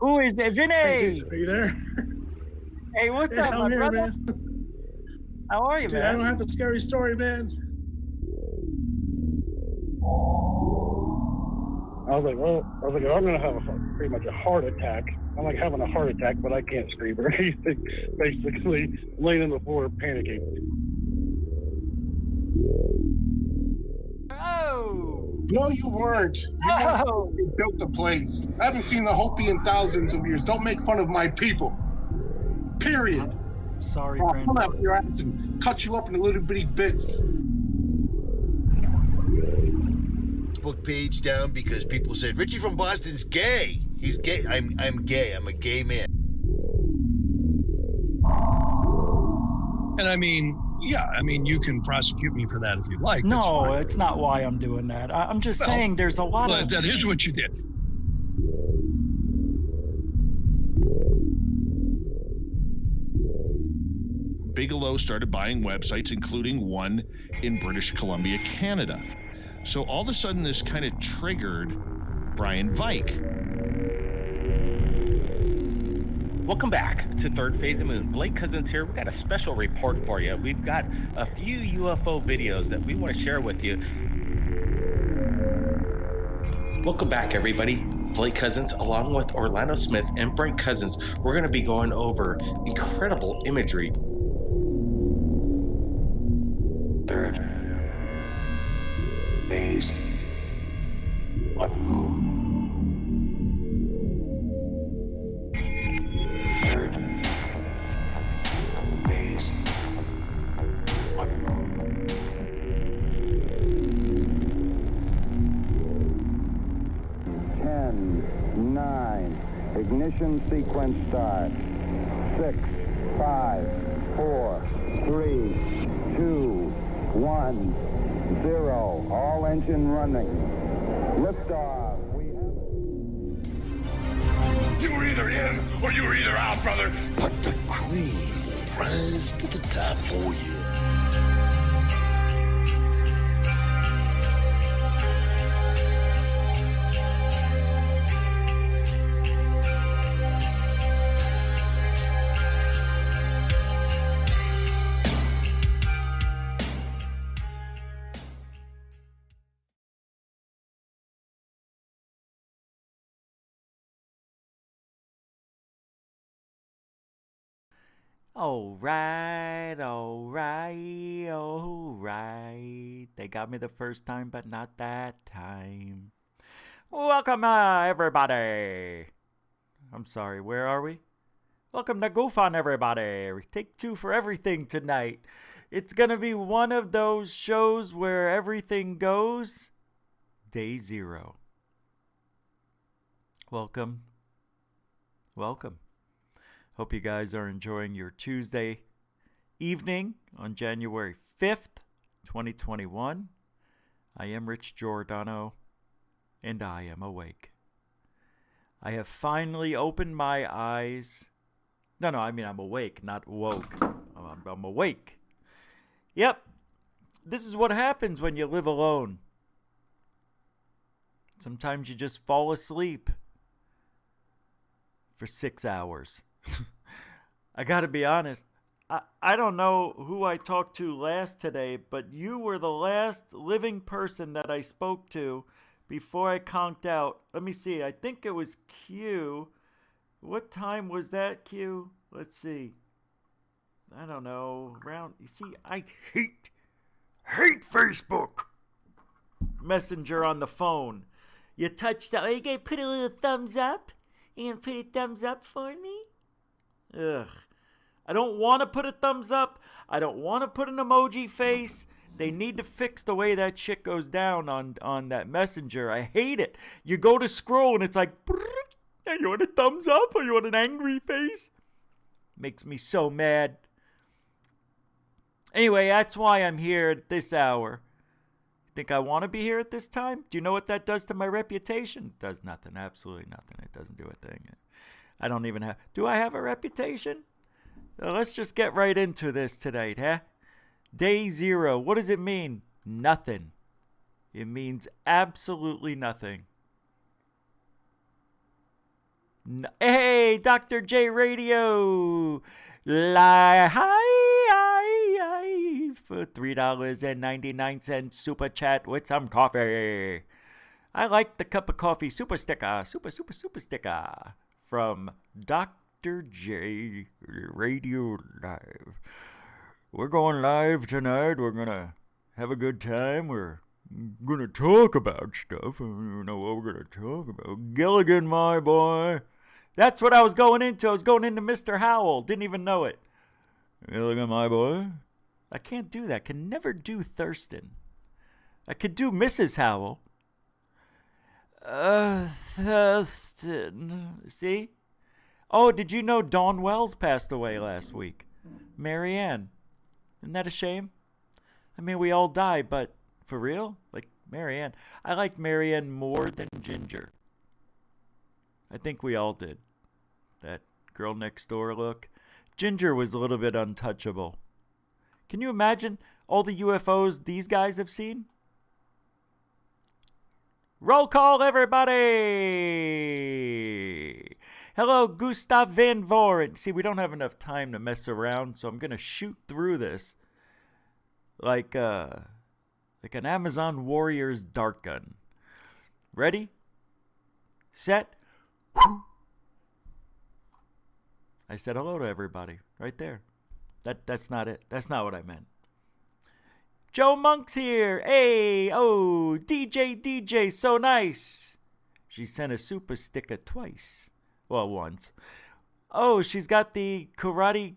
Who is it? Hey, Vinny! dude, are you there? Hey, what's Yeah, up, I'm my here, brother? man. How are you, Dude, I don't man? have a scary story, man. I'm gonna have pretty much a heart attack. I'm like having a heart attack, but I can't scream or anything. Basically, laying on the floor, panicking. Oh! No, you weren't. You weren't. Oh! You built the place. I haven't seen the Hopi in thousands of years. Don't make fun of my people. Period. Sorry, I'll come grandfather. after your ass and cut you up into little bitty bits. Facebook page down because people said Richie from Boston's gay. He's gay. I'm gay. I'm a gay man. And I mean, yeah, I mean, you can prosecute me for that if you like. That's No, fine. it's not why I'm doing that. I'm just Well, saying there's a lot But of... that is what you did. Bigelow started buying websites, including one in British Columbia, Canada. So all of a sudden, this kind of triggered Brian Vike. Welcome back to Third Phase of Moon. Blake Cousins here. We've got a special report for you. We've got a few UFO videos that we want to share with you. Welcome back, everybody. Blake Cousins, along with Orlando Smith and Brent Cousins, we're going to be going over incredible imagery. Third phase of moon. Third phase of moon. Ten, nine, ignition sequence start. 6, 5, 4, 3, 2, 1, 0. All engine running. Liftoff. You were either in or you were either out, brother. But the cream will rise to the top. Oh yeah. Alright, alright, alright. They got me the first time, but not that time. Welcome, everybody. I'm sorry, where are we? Welcome to Goof on, everybody. Take 2 for everything tonight. It's gonna be one of those shows where everything goes. Day 0. Welcome. Welcome. Hope you guys are enjoying your Tuesday evening on January 5th, 2021. I am Rich Giordano, and I am awake. I have finally opened my eyes. No, I mean I'm awake, not woke. I'm awake. Yep, this is what happens when you live alone. Sometimes you just fall asleep for 6 hours. I gotta be honest, I don't know who I talked to last today, but you were the last living person that I spoke to before I conked out. Let me see, I think it was Q. What time was that, Q? Let's see. I don't know. You see, I hate Facebook Messenger on the phone. You touch that. You gonna put a little thumbs up? You gonna put a thumbs up for me? Ugh. I don't want to put a thumbs up. I don't want to put an emoji face. They need to fix the way that shit goes down on that messenger. I hate it. You go to scroll and it's like, you want a thumbs up or you want an angry face? Makes me so mad. Anyway, that's why I'm here at this hour. Think I want to be here at this time? Do you know what that does to my reputation? It does nothing. Absolutely nothing. It doesn't do a thing. I don't even have... Do I have a reputation? Let's just get right into this tonight, huh? Day 0. What does it mean? Nothing. It means absolutely nothing. Hey, Dr. J Radio. Live for $3.99 super chat with some coffee. I like the cup of coffee super sticker, super sticker from Dr. J Radio Live. We're going live tonight. We're going to have a good time. We're going to talk about stuff. I don't know what we're going to talk about. Gilligan, my boy. That's what I was going into. I was going into Mr. Howell. Didn't even know it. Gilligan, my boy. I can't do that. Can never do Thurston. I could do Mrs. Howell. Thurston. See? Oh, did you know Dawn Wells passed away last week? Marianne. Isn't that a shame? I mean, we all die, but for real? Like Marianne. I like Marianne more than Ginger. I think we all did. That girl next door look. Ginger was a little bit untouchable. Can you imagine all the UFOs these guys have seen? Roll call, everybody! Hello, Gustav Van Voren. See, we don't have enough time to mess around, so I'm going to shoot through this like an Amazon warrior's dart gun. Ready? Set? I said hello to everybody right there. That's not it. That's not what I meant. Joe Monk's here. Hey, oh, DJ, so nice. She sent a super sticker twice. Well, once. Oh, she's got the karate.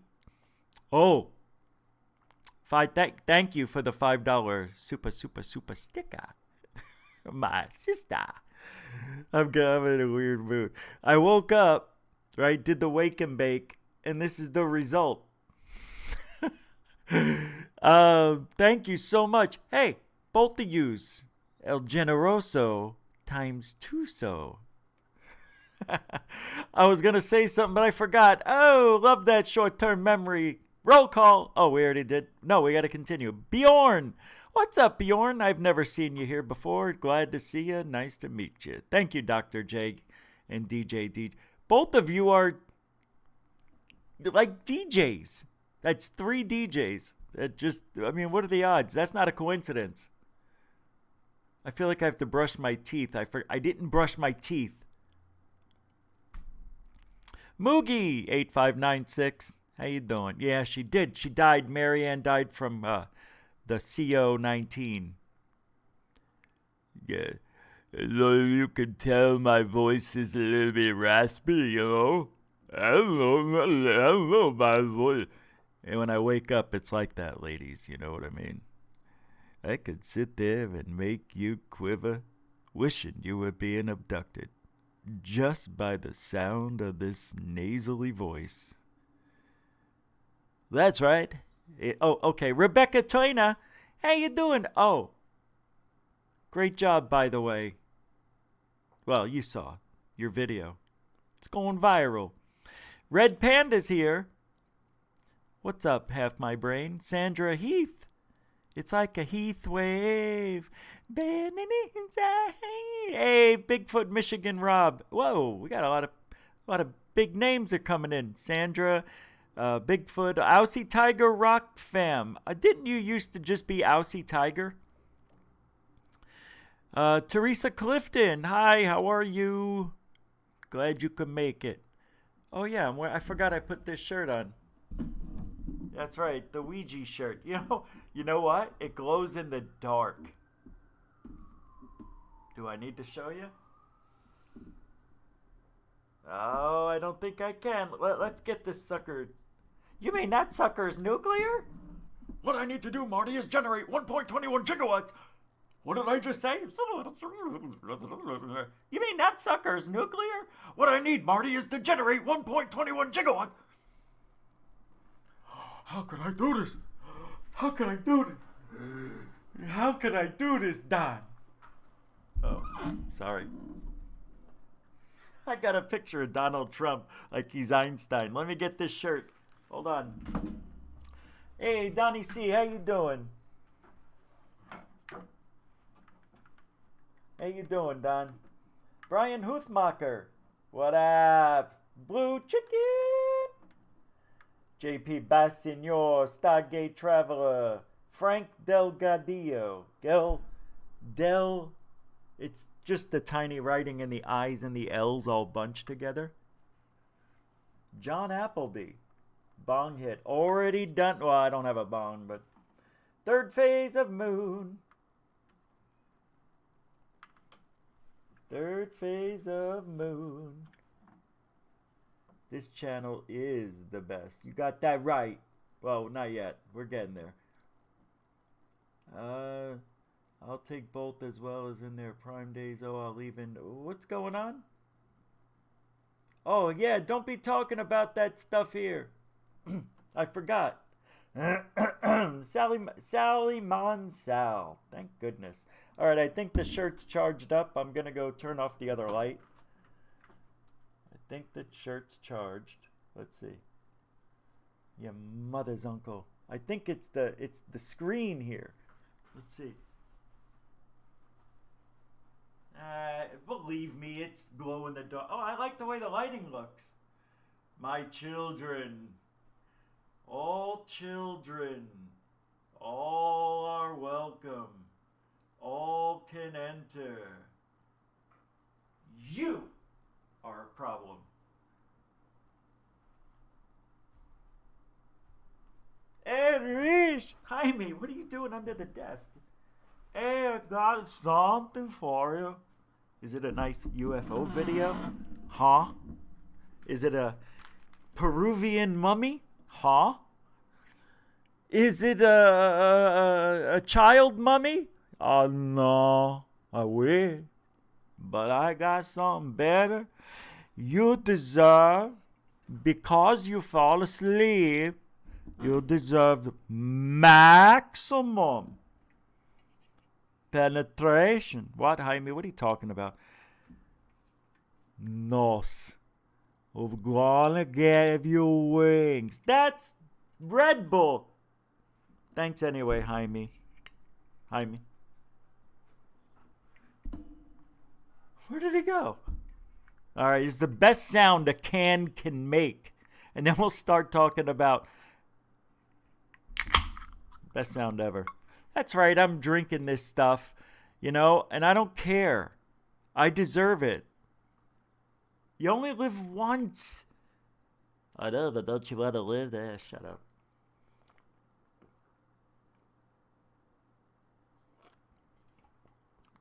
Oh. Thank you for the $5 super sticker. My sister. I'm in a weird mood. I woke up, right, did the wake and bake, and this is the result. Thank you so much. Hey, both of yous. El Generoso times two so. I was going to say something, but I forgot. Oh, love that short-term memory. Roll call. Oh, we already did. No, we got to continue. Bjorn. What's up, Bjorn? I've never seen you here before. Glad to see you. Nice to meet you. Thank you, Dr. J and DJ. Both of you are like DJs. That's 3 DJs. What are the odds? That's not a coincidence. I feel like I have to brush my teeth. I didn't brush my teeth. Moogie 8596. How you doing? Yeah, she did. She died. Marianne died from the CO-19. Yeah. Though you can tell my voice is a little bit raspy, you know. I don't know my voice. And when I wake up, it's like that, ladies. You know what I mean? I could sit there and make you quiver, wishing you were being abducted, just by the sound of this nasally voice. That's right. Okay. Rebecca Toyna, how you doing? Oh, great job, by the way. Well, you saw your video. It's going viral. Red Panda's here. What's up, half my brain? Sandra Heath. It's like a heath wave. Bending inside. Hey, Bigfoot Michigan Rob. Whoa, we got a lot of big names are coming in. Sandra, Bigfoot, Aussie Tiger Rock Fam. Didn't you used to just be Aussie Tiger? Teresa Clifton. Hi, how are you? Glad you could make it. Oh yeah, I forgot I put this shirt on. That's right, the Ouija shirt. You know what? It glows in the dark. Do I need to show you? Oh, I don't think I can. Let's get this sucker. You mean that sucker is nuclear? What I need to do, Marty, is generate 1.21 gigawatts. What did I just say? You mean that sucker is nuclear? What I need, Marty, is to generate 1.21 gigawatts. How could I do this? How could I do this? How could I do this, Don? Oh, sorry. I got a picture of Donald Trump like he's Einstein. Let me get this shirt. Hold on. Hey, Donnie C., how you doing? How you doing, Don? Brian Huthmacher. What up? Blue Chicken! JP Bassignor, Stargate Traveler, Frank Delgadillo, it's just the tiny writing in the I's and the L's all bunched together. John Appleby, bong hit, already done. Well, I don't have a bong, but third phase of moon. Third phase of moon. This channel is the best. You got that right. Well, not yet. We're getting there. I'll take both as well as in their prime days. Oh, I'll leave in. What's going on? Oh, yeah. Don't be talking about that stuff here. I forgot. Sally Monsal. Thank goodness. All right, I think the shirt's charged up. I'm going to go turn off the other light. I think the shirt's charged. Let's see. Your mother's uncle. I think it's the screen here. Let's see. Believe me, it's glow in the dark. Oh, I like the way the lighting looks. My children. All children. All are welcome. All can enter. You are a problem. Enrich! Jaime, what are you doing under the desk? Hey, I got something for you. Is it a nice UFO video? Huh? Is it a Peruvian mummy? Huh? Is it a child mummy? Oh, no. I wish. But I got something better. You deserve, because you fall asleep, you deserve maximum penetration. What, Jaime? What are you talking about? Nos. We're gonna give you wings. That's Red Bull. Thanks anyway, Jaime. Jaime. Where did he go? All right, it's the best sound a can make. And then we'll start talking about best sound ever. That's right, I'm drinking this stuff, you know, and I don't care. I deserve it. You only live once. I know, but don't you want to live there? Shut up.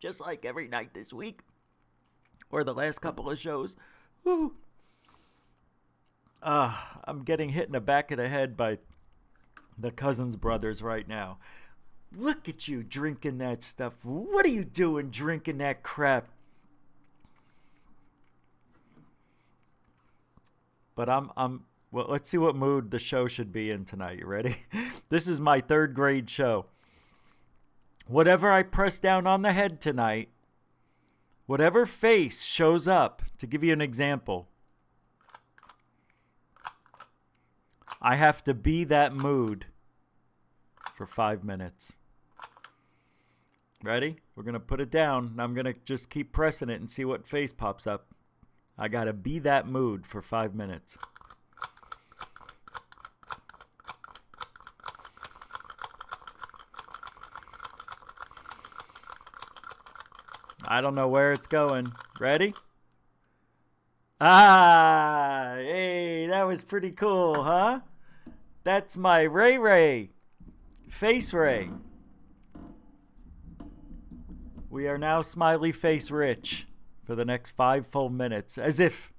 Just like every night this week, or the last couple of shows. Woo. I'm getting hit in the back of the head by the Cousins brothers right now. Look at you drinking that stuff. What are you doing drinking that crap? But well, let's see what mood the show should be in tonight. You ready? This is my third grade show. Whatever I press down on the head tonight, whatever face shows up, to give you an example, I have to be that mood for 5 minutes. Ready? We're going to put it down, and I'm going to just keep pressing it and see what face pops up. I got to be that mood for 5 minutes. I don't know where it's going. Ready? Hey, that was pretty cool, huh? That's my Ray. Face Ray. We are now smiley face rich for the next 5 full minutes. As if.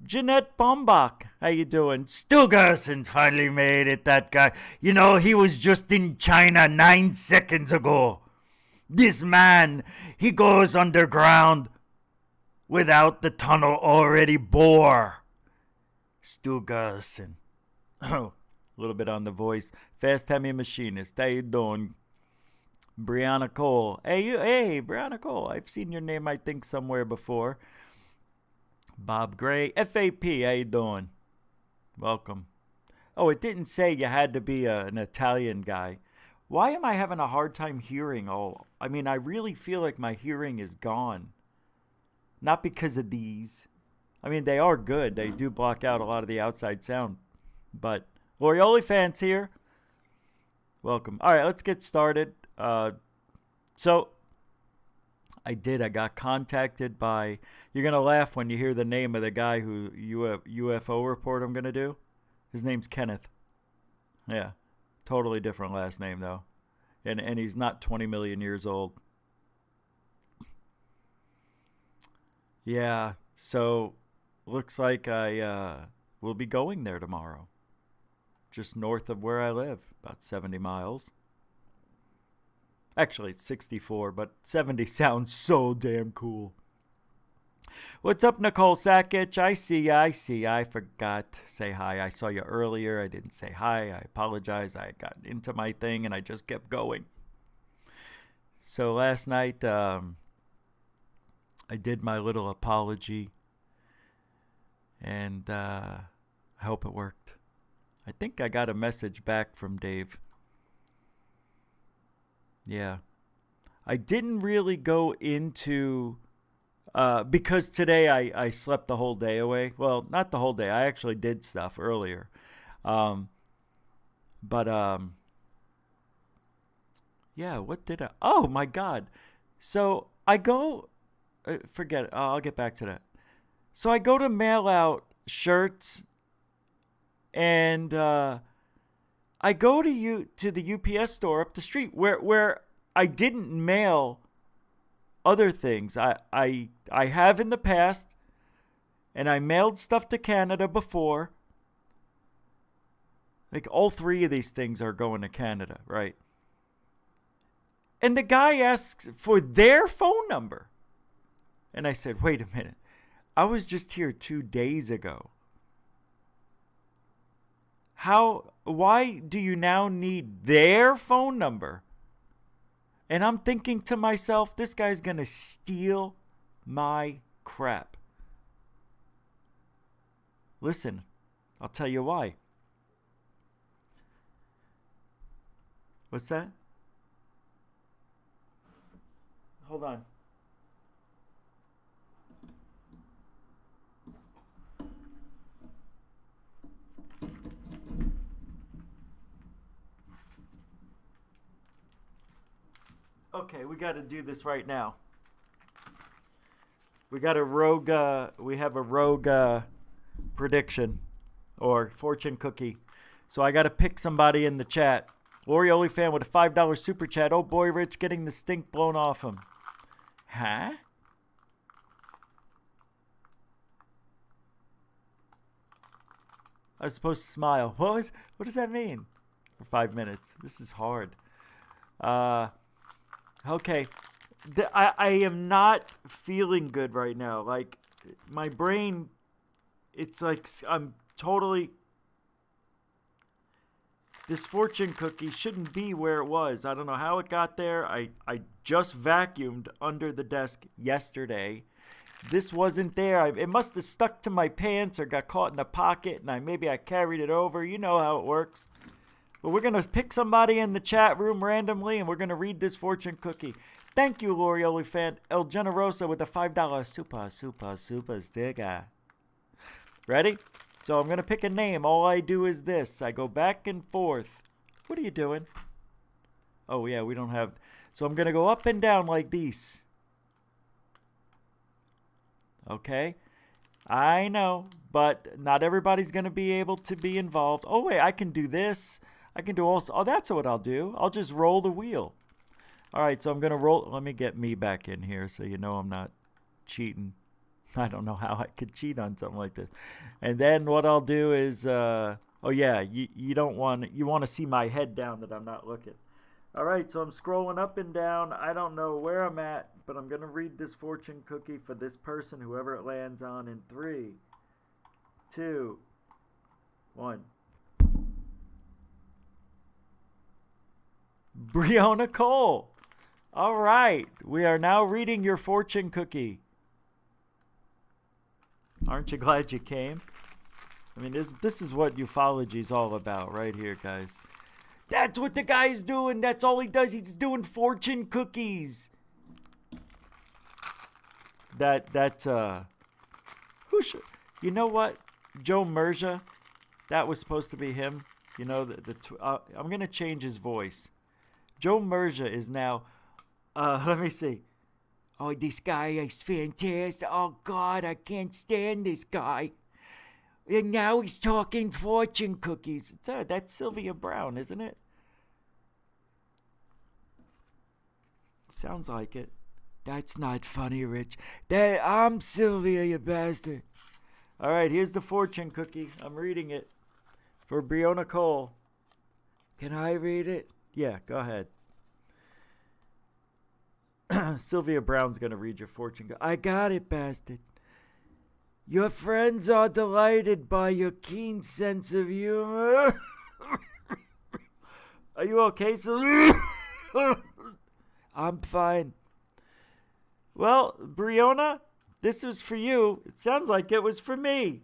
Jeanette Bombach, how you doing? Stu Garson finally made it, that guy. You know, he was just in China 9 seconds ago. This man, he goes underground without the tunnel already bore. Stu Garson. Oh, a little bit on the voice. Fast Hemi Machinist, how you doing? Brianna Cole. Hey, Brianna Cole. I've seen your name, I think, somewhere before. Bob Gray. FAP, how you doing? Welcome. Oh, it didn't say you had to be an Italian guy. Why am I having a hard time hearing I mean, I really feel like my hearing is gone. Not because of these. I mean, they are good. They do block out a lot of the outside sound. But Lorioli fans here, welcome. All right, let's get started. So I got contacted by, you're going to laugh when you hear the name of the guy who UFO report I'm going to do. His name's Kenneth. Yeah, totally different last name though. And he's not 20 million years old. Yeah, so looks like I will be going there tomorrow. Just north of where I live, about 70 miles. Actually, it's 64, but 70 sounds so damn cool. What's up, Nicole Sakic? I see ya. I forgot to say hi. I saw you earlier. I didn't say hi. I apologize. I got into my thing and I just kept going. So last night, I did my little apology. And I hope it worked. I think I got a message back from Dave. Yeah. I didn't really go into... because today I slept the whole day away. Well, not the whole day. I actually did stuff earlier. Yeah, what did I... Oh, my God. So I go... forget it. I'll get back to that. So I go to mail out shirts, and I go to the UPS store up the street where I didn't mail other things. I have in the past, and I mailed stuff to Canada before. Like all three of these things are going to Canada, right? And the guy asks for their phone number. And I said, wait a minute. I was just here 2 days ago. Why do you now need their phone number? And I'm thinking to myself, this guy's going to steal my crap. Listen, I'll tell you why. What's that? Hold on. Okay, we got to do this right now. We have a rogue prediction or fortune cookie. So I got to pick somebody in the chat. Lorioli fan with a $5 super chat. Oh boy, Rich getting the stink blown off him. Huh? I was supposed to smile. What does that mean? For 5 minutes. This is hard. Okay. I am not feeling good right now. Like, my brain, it's like I'm totally... This fortune cookie shouldn't be where it was. I don't know how it got there. I just vacuumed under the desk yesterday. This wasn't there. It must have stuck to my pants or got caught in a pocket, and maybe I carried it over. You know how it works. But we're going to pick somebody in the chat room randomly, and we're going to read this fortune cookie. Thank you, Lorioli fan. El Generoso with a $5 super sticker. Ready? So I'm going to pick a name. All I do is this. I go back and forth. What are you doing? Oh, yeah, we don't have... So I'm going to go up and down like this. Okay? I know, but not everybody's going to be able to be involved. Oh, wait, I can do this. I can do also... Oh, that's what I'll do. I'll just roll the wheel. All right, so I'm going to roll... Let me get me back in here so you know I'm not cheating. I don't know how I could cheat on something like this. And then what I'll do is... oh, yeah, you don't want... You want to see my head down that I'm not looking. All right, so I'm scrolling up and down. I don't know where I'm at, but I'm going to read this fortune cookie for this person, whoever it lands on, in 3, 2, 1. Brianna Cole. All right, we are now reading your fortune cookie. Aren't you glad you came? I mean, this is what ufology is all about right here, guys. That's what the guy's doing. That's all he does. He's doing fortune cookies. Who should... You know what? Joe Merja, that was supposed to be him. You know, I'm going to change his voice. Joe Merja is now, let me see. Oh, this guy is fantastic. Oh, God, I can't stand this guy. And now he's talking fortune cookies. That's Sylvia Brown, isn't it? Sounds like it. That's not funny, Rich. I'm Sylvia, you bastard. All right, here's the fortune cookie. I'm reading it for Breonna Cole. Can I read it? Yeah, go ahead. Sylvia Brown's going to read your fortune cookie. I got it, bastard. Your friends are delighted by your keen sense of humor. Are you okay, Sylvia? I'm fine. Well, Breonna, this was for you. It sounds like it was for me.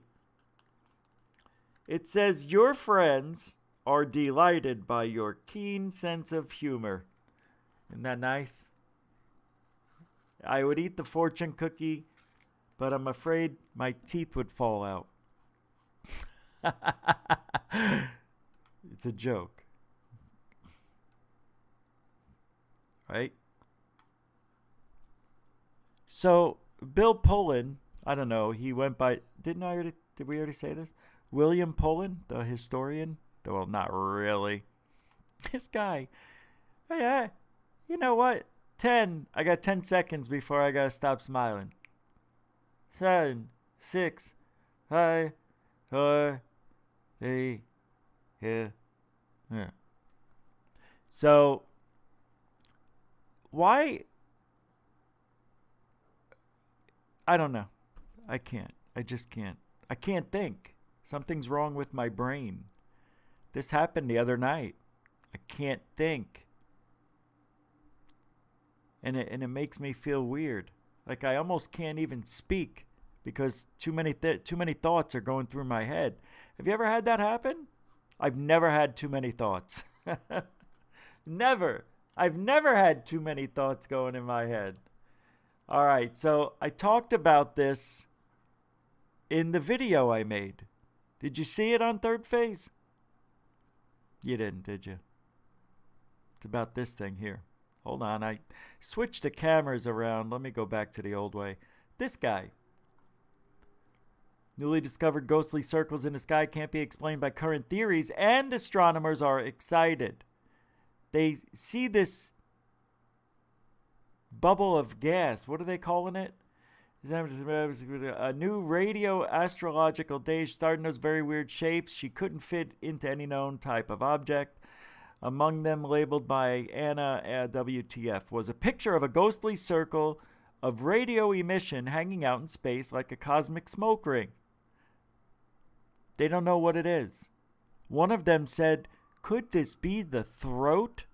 It says, your friends are delighted by your keen sense of humor. Isn't that nice? I would eat the fortune cookie, but I'm afraid my teeth would fall out. It's a joke. Right? So, Bill Pullen, I don't know, he went by, did we already say this? William Pullen, the historian? Well, not really. This guy, hey, you know what? I got 10 seconds before I gotta stop smiling. 7, 6, 5, 4, 3, 2, yeah. So, why? I don't know. I can't. I just can't. I can't think. Something's wrong with my brain. This happened the other night. I can't think. And it makes me feel weird. Like I almost can't even speak because too many thoughts are going through my head. Have you ever had that happen? I've never had too many thoughts. Never. I've never had too many thoughts going in my head. All right, so I talked about this in the video I made. Did you see it on Third Phase? You didn't, did you? It's about this thing here. Hold on, I switched the cameras around. Let me go back to the old way. This guy. Newly discovered ghostly circles in the sky can't be explained by current theories, and astronomers are excited. They see this bubble of gas. What are they calling it? A new radio astrological days starting those very weird shapes. She couldn't fit into any known type of object. Among them, labeled by Anna WTF, was a picture of a ghostly circle of radio emission hanging out in space like a cosmic smoke ring. They don't know what it is. One of them said, could this be the throat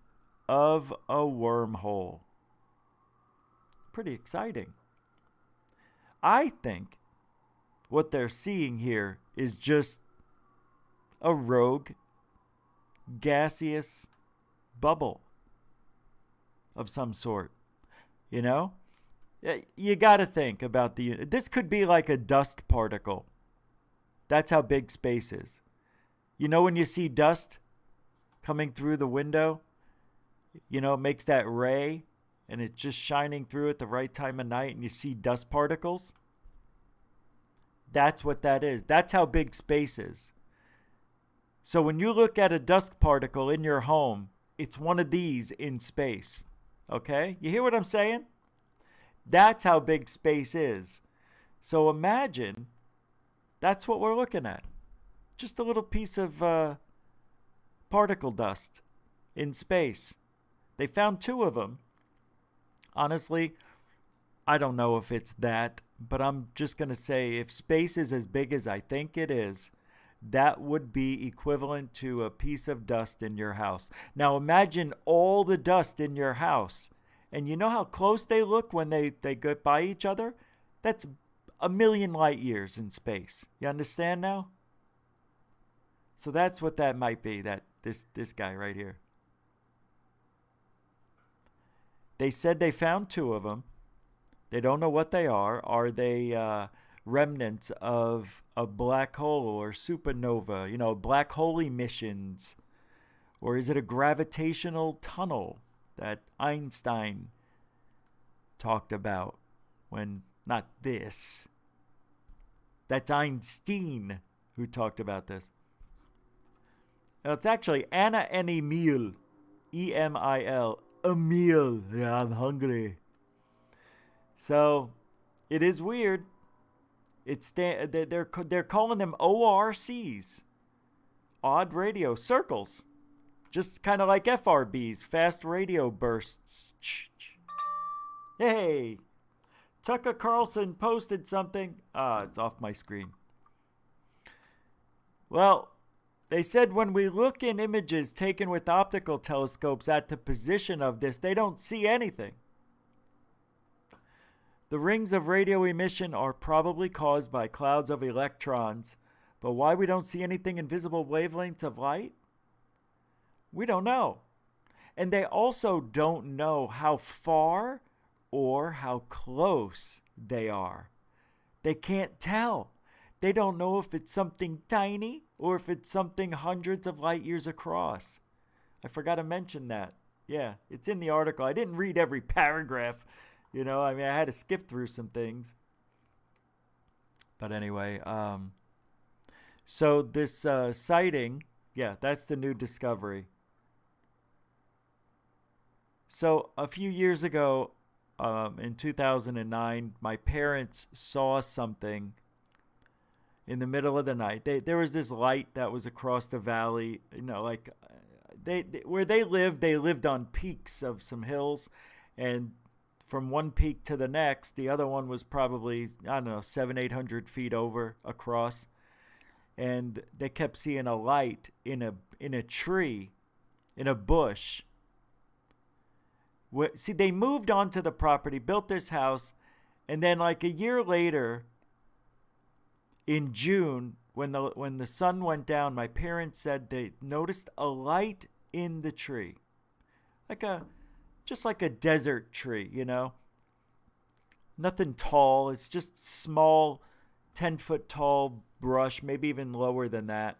of a wormhole? Pretty exciting. I think what they're seeing here is just a rogue, gaseous bubble of some sort. You know? You got to think about this could be like a dust particle. That's how big space is. You know when you see dust coming through the window, you know, it makes that ray and it's just shining through at the right time of night and you see dust particles? That's what that is. That's how big space is. So when you look at a dust particle in your home, it's one of these in space. Okay? You hear what I'm saying? That's how big space is. So imagine that's what we're looking at. Just a little piece of particle dust in space. They found 2 of them. Honestly, I don't know if it's that, but I'm just going to say if space is as big as I think it is, that would be equivalent to a piece of dust in your house. Now imagine all the dust in your house. And you know how close they look when they get by each other? That's a million light years in space. You understand now? So that's what that might be, this guy right here. They said they found 2 of them. They don't know what they are. Are they remnants of a black hole or supernova, black hole emissions? Or is it a gravitational tunnel that Einstein talked about when, not this, that's Einstein who talked about this. Now, it's actually Anna and Emil, Emil, Emil. Yeah, I'm hungry. So, it is weird. They're calling them ORCs, odd radio circles, just kind of like FRBs, fast radio bursts. Hey, Tucker Carlson posted something. It's off my screen. Well, they said when we look in images taken with optical telescopes at the position of this, they don't see anything. The rings of radio emission are probably caused by clouds of electrons, but why we don't see anything in visible wavelengths of light? We don't know. And they also don't know how far or how close they are. They can't tell. They don't know if it's something tiny or if it's something hundreds of light years across. I forgot to mention that. Yeah, it's in the article. I didn't read every paragraph. I had to skip through some things. But anyway, so this sighting, that's the new discovery. So a few years ago, in 2009, my parents saw something in the middle of the night. There was this light that was across the valley, where they lived on peaks of some hills, and from one peak to the next, the other one was probably, 700-800 feet across. And they kept seeing a light in a tree, in a bush. See, they moved onto the property, built this house, and then like a year later, in June, when the sun went down, my parents said they noticed a light in the tree. Just like a desert tree, Nothing tall. It's just small, 10-foot tall brush, maybe even lower than that.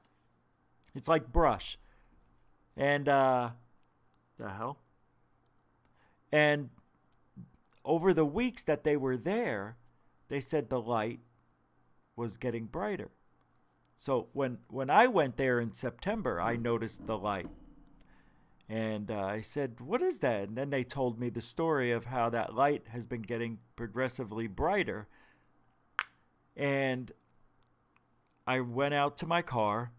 It's like brush. And, the hell? And over the weeks that they were there, they said the light was getting brighter. So when I went there in September, I noticed the light. And I said, what is that? And then they told me the story of how that light has been getting progressively brighter. And I went out to my car.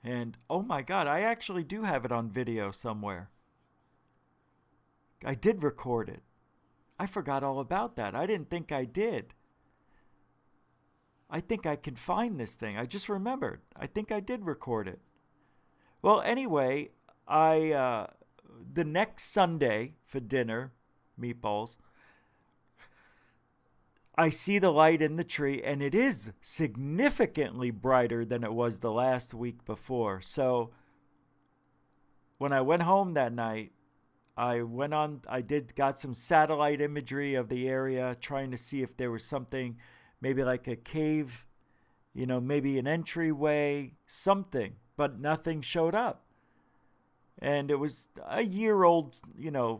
And, oh my God, I actually do have it on video somewhere. I did record it. I forgot all about that. I didn't think I did. I think I can find this thing. I just remembered. I think I did record it. Well, anyway, the next Sunday for dinner, meatballs, I see the light in the tree, and it is significantly brighter than it was the last week before. So when I went home that night, got some satellite imagery of the area, trying to see if there was something, maybe like a cave, maybe an entryway, something, but nothing showed up. And it was a year-old,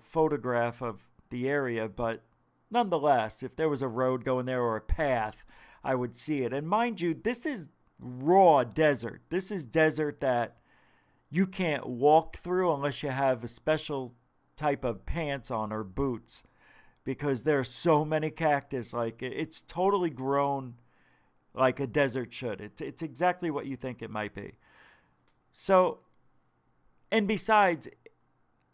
photograph of the area, but nonetheless, if there was a road going there or a path, I would see it. And mind you, this is raw desert. This is desert that you can't walk through unless you have a special type of pants on or boots, because there are so many cactus. Like, it's totally grown like a desert should. It's exactly what you think it might be. So, and besides,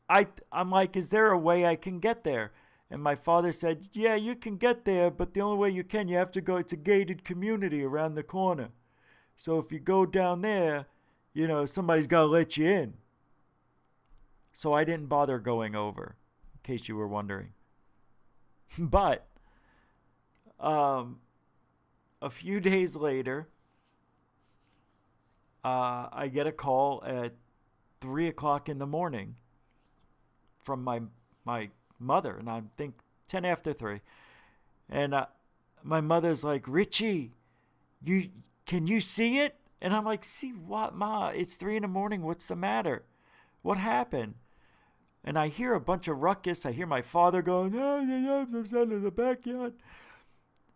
I'm like, is there a way I can get there? And my father said, yeah, you can get there, but the only way you have to go, it's a gated community around the corner. So if you go down there, somebody's got to let you in. So I didn't bother going over, in case you were wondering. But a few days later, I get a call at 3 o'clock in the morning from my mother, and I think 10 after 3. And my mother's like, Richie, can you see it? And I'm like, see what, Ma? It's 3 a.m. What's the matter? What happened? And I hear a bunch of ruckus. I hear my father going, there's out in the backyard.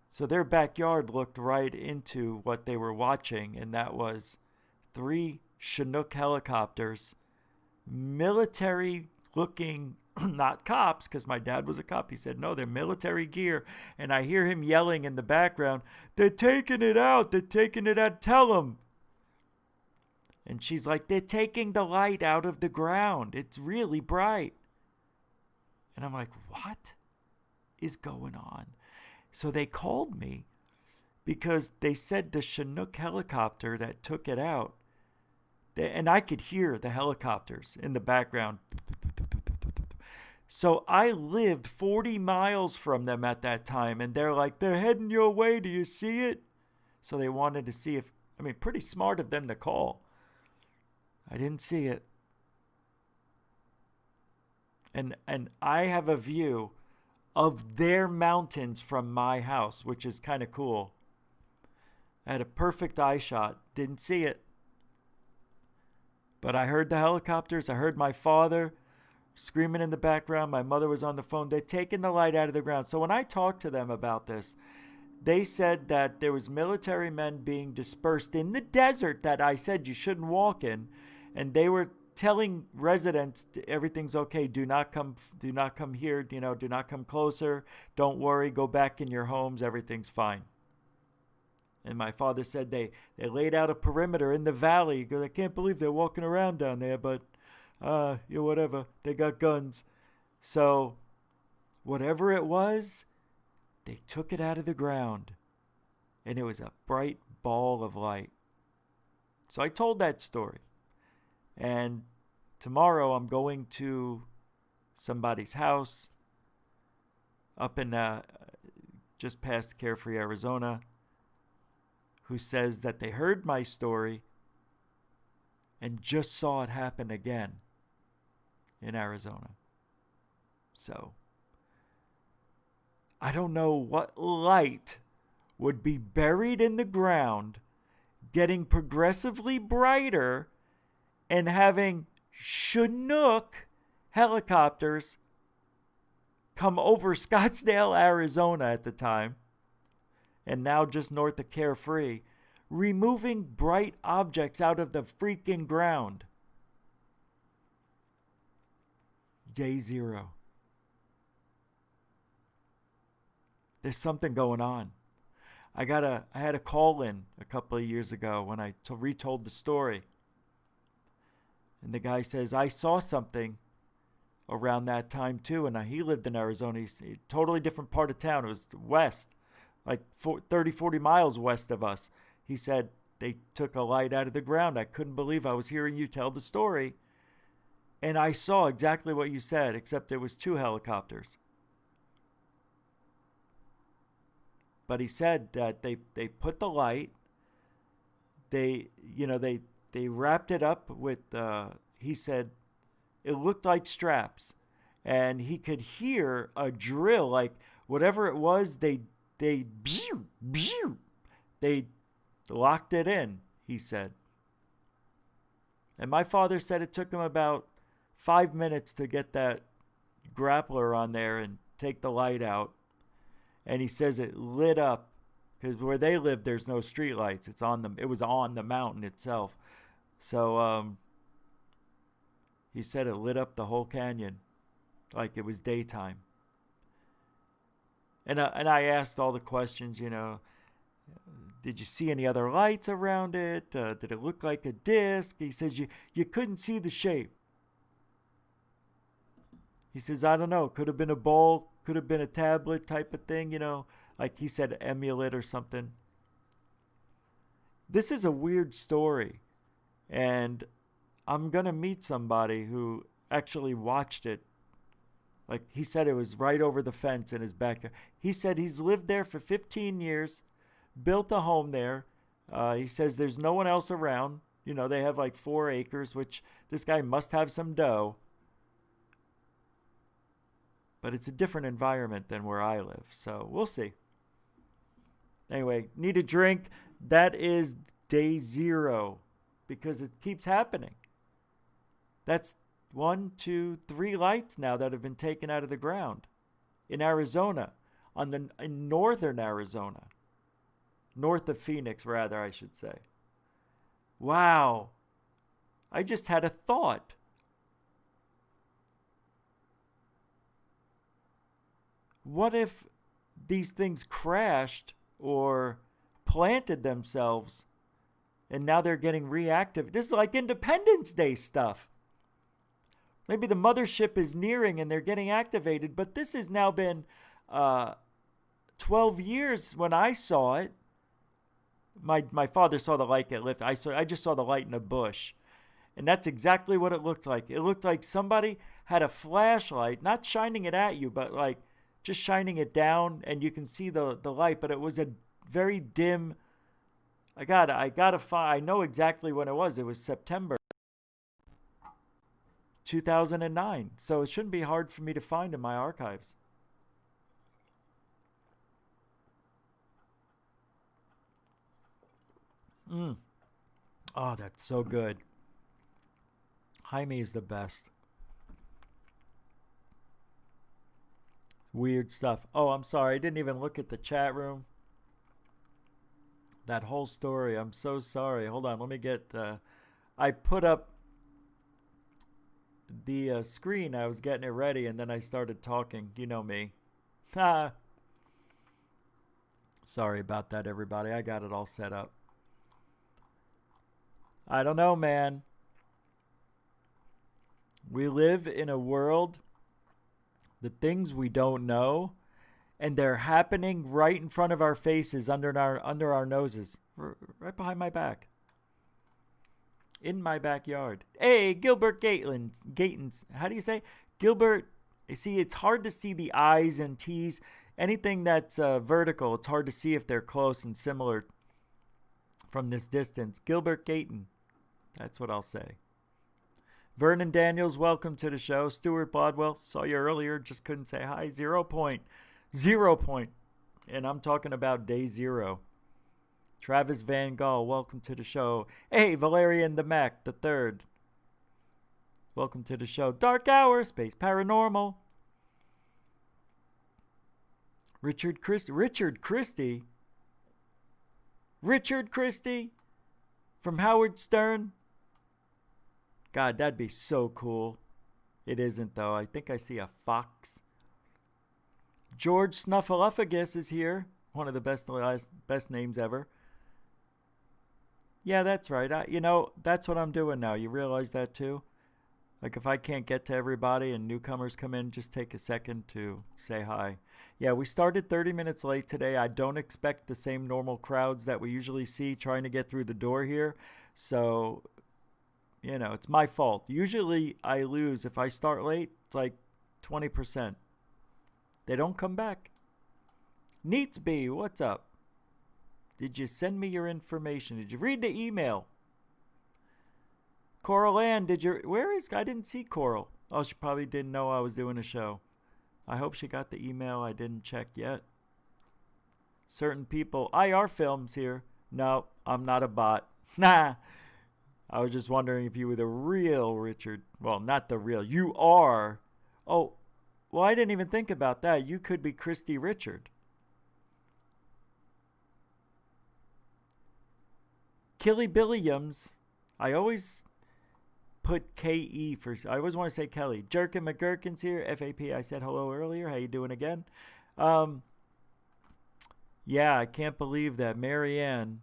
So their backyard looked right into what they were watching, and that was 3 Chinook helicopters, military looking, not cops, because my dad was a cop. He said, no, they're military gear. And I hear him yelling in the background, they're taking it out. They're taking it out. Tell them. And she's like, they're taking the light out of the ground. It's really bright. And I'm like, what is going on? So they called me because they said the Chinook helicopter that took it out, and I could hear the helicopters in the background. So I lived 40 miles from them at that time, and they're like, they're heading your way. Do you see it? So they wanted to see if, pretty smart of them to call. I didn't see it. And I have a view of their mountains from my house, which is kind of cool. I had a perfect eye shot. Didn't see it. But I heard the helicopters. I heard my father screaming in the background. My mother was on the phone. They're taking the light out of the ground. So when I talked to them about this, they said that there was military men being dispersed in the desert that I said you shouldn't walk in. And they were telling residents everything's okay. Do not come here. Do not come closer. Don't worry. Go back in your homes. Everything's fine. And my father said they laid out a perimeter in the valley. He goes, I can't believe they're walking around down there, but whatever. They got guns. So whatever it was, they took it out of the ground. And it was a bright ball of light. So I told that story. And tomorrow I'm going to somebody's house up in just past Carefree, Arizona, who says that they heard my story and just saw it happen again in Arizona. So I don't know what light would be buried in the ground, getting progressively brighter, and having Chinook helicopters come over Scottsdale, Arizona at the time, and now just north of Carefree, removing bright objects out of the freaking ground. Day 0. There's something going on. I had a call in a couple of years ago when I retold the story. And the guy says, I saw something around that time too. And he lived in Arizona. He's a totally different part of town. It was west, like 30, 40 miles west of us. He said, they took a light out of the ground. I couldn't believe I was hearing you tell the story. And I saw exactly what you said, except it was 2 helicopters. But he said that they put the light, they wrapped it up with, he said, it looked like straps. And he could hear a drill, like whatever it was, they locked it in, he said. And my father said it took him about 5 minutes to get that grappler on there and take the light out. And he says it lit up, because where they live, there's no street lights. It was on the mountain itself. So he said it lit up the whole canyon like it was daytime. And I asked all the questions, did you see any other lights around it? Did it look like a disc? He says you couldn't see the shape. He says, I don't know, could have been a ball, could have been a tablet type of thing, like he said, amulet or something. This is a weird story. And I'm going to meet somebody who actually watched it. Like he said, it was right over the fence in his backyard. He said he's lived there for 15 years, built a home there. He says there's no one else around. They have like 4 acres, which this guy must have some dough. But it's a different environment than where I live. So we'll see. Anyway, need a drink. That is day 0 because it keeps happening. That's 1, 2, 3 lights now that have been taken out of the ground in Arizona, in northern Arizona. North of Phoenix, rather, I should say. Wow. I just had a thought. What if these things crashed or planted themselves and now they're getting reactive? This is like Independence Day stuff. Maybe the mothership is nearing and they're getting activated, but this has now been 12 years when I saw it. My father saw the light get lifted. I just saw the light in a bush. And that's exactly what it looked like. It looked like somebody had a flashlight, not shining it at you, but like just shining it down, and you can see the light, but it was a very dim. I gotta find. I know exactly when it was. It was September 2009. So it shouldn't be hard for me to find in my archives. Oh, that's so good. Jaime is the best. Weird stuff. Oh, I'm sorry. I didn't even look at the chat room. That whole story. I'm so sorry. Hold on. Let me get... I put up the screen. I was getting it ready, and then I started talking. You know me. Sorry about that, everybody. I got it all set up. I don't know, man. We live in a world, the things we don't know, and they're happening right in front of our faces, under our noses, right behind my back, in my backyard. Hey, Gilbert Gatons, how do you say? Gilbert, you see, it's hard to see the I's and T's. Anything that's vertical, it's hard to see if they're close and similar from this distance. Gilbert Gayton, that's what I'll say. Vernon Daniels, welcome to the show. Stuart Bodwell, saw you earlier, just couldn't say hi. 0 point. 0 point. And I'm talking about day 0. Travis Van Gaal, welcome to the show. Hey, Valerian the Mac, the third. Welcome to the show. Dark Hour, Space Paranormal. Richard Christie from Howard Stern. God, that'd be so cool. It isn't, though. I think I see a fox. George Snuffleupagus is here. One of the best names ever. Yeah, that's right. That's what I'm doing now. You realize that, too? Like, if I can't get to everybody and newcomers come in, just take a second to say hi. Yeah, we started 30 minutes late today. I don't expect the same normal crowds that we usually see trying to get through the door here. So... it's my fault. Usually I lose. If I start late, it's like 20%. They don't come back. Neatsby, what's up? Did you send me your information? Did you read the email? Coral Ann, I didn't see Coral. Oh, she probably didn't know I was doing a show. I hope she got the email. I didn't check yet. Certain people, IR Films here. No, I'm not a bot. Nah. I was just wondering if you were the real Richard. Well, not the real. You are. Oh, well, I didn't even think about that. You could be Christy Richard. Killy Billiams. I always put K-E for... I always want to say Kelly. Jerkin McGurkin's here. FAP, I said hello earlier. How you doing again? Yeah, I can't believe that Marianne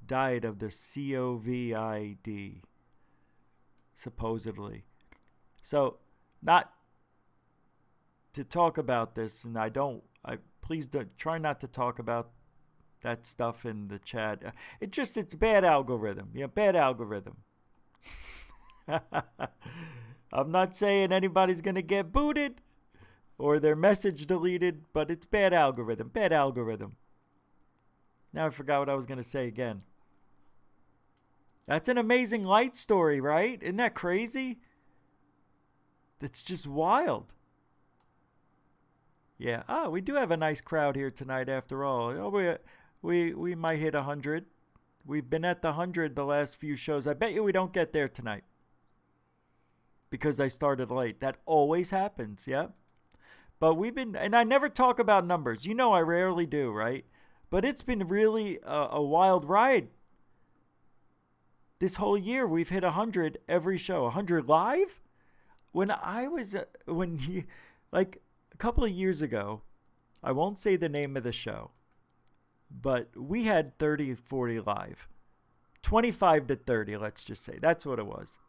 died of the COVID, supposedly. So, not to talk about this, and please don't try not to talk about that stuff in the chat. It's bad algorithm. Bad algorithm. I'm not saying anybody's gonna get booted or their message deleted, but it's bad algorithm. Bad algorithm. Now I forgot what I was gonna say again. That's an amazing light story, right? Isn't that crazy? That's just wild. Yeah. We do have a nice crowd here tonight after all. we might hit 100. We've been at the 100 the last few shows. I bet you we don't get there tonight because I started late. That always happens, yeah? But we've been, and I never talk about numbers. You know I rarely do, right? But it's been really a wild ride. This whole year we've hit 100 every show. 100 live? When I was, like a couple of years ago, I won't say the name of the show, but we had 30, 40 live. 25 to 30, let's just say. That's what it was.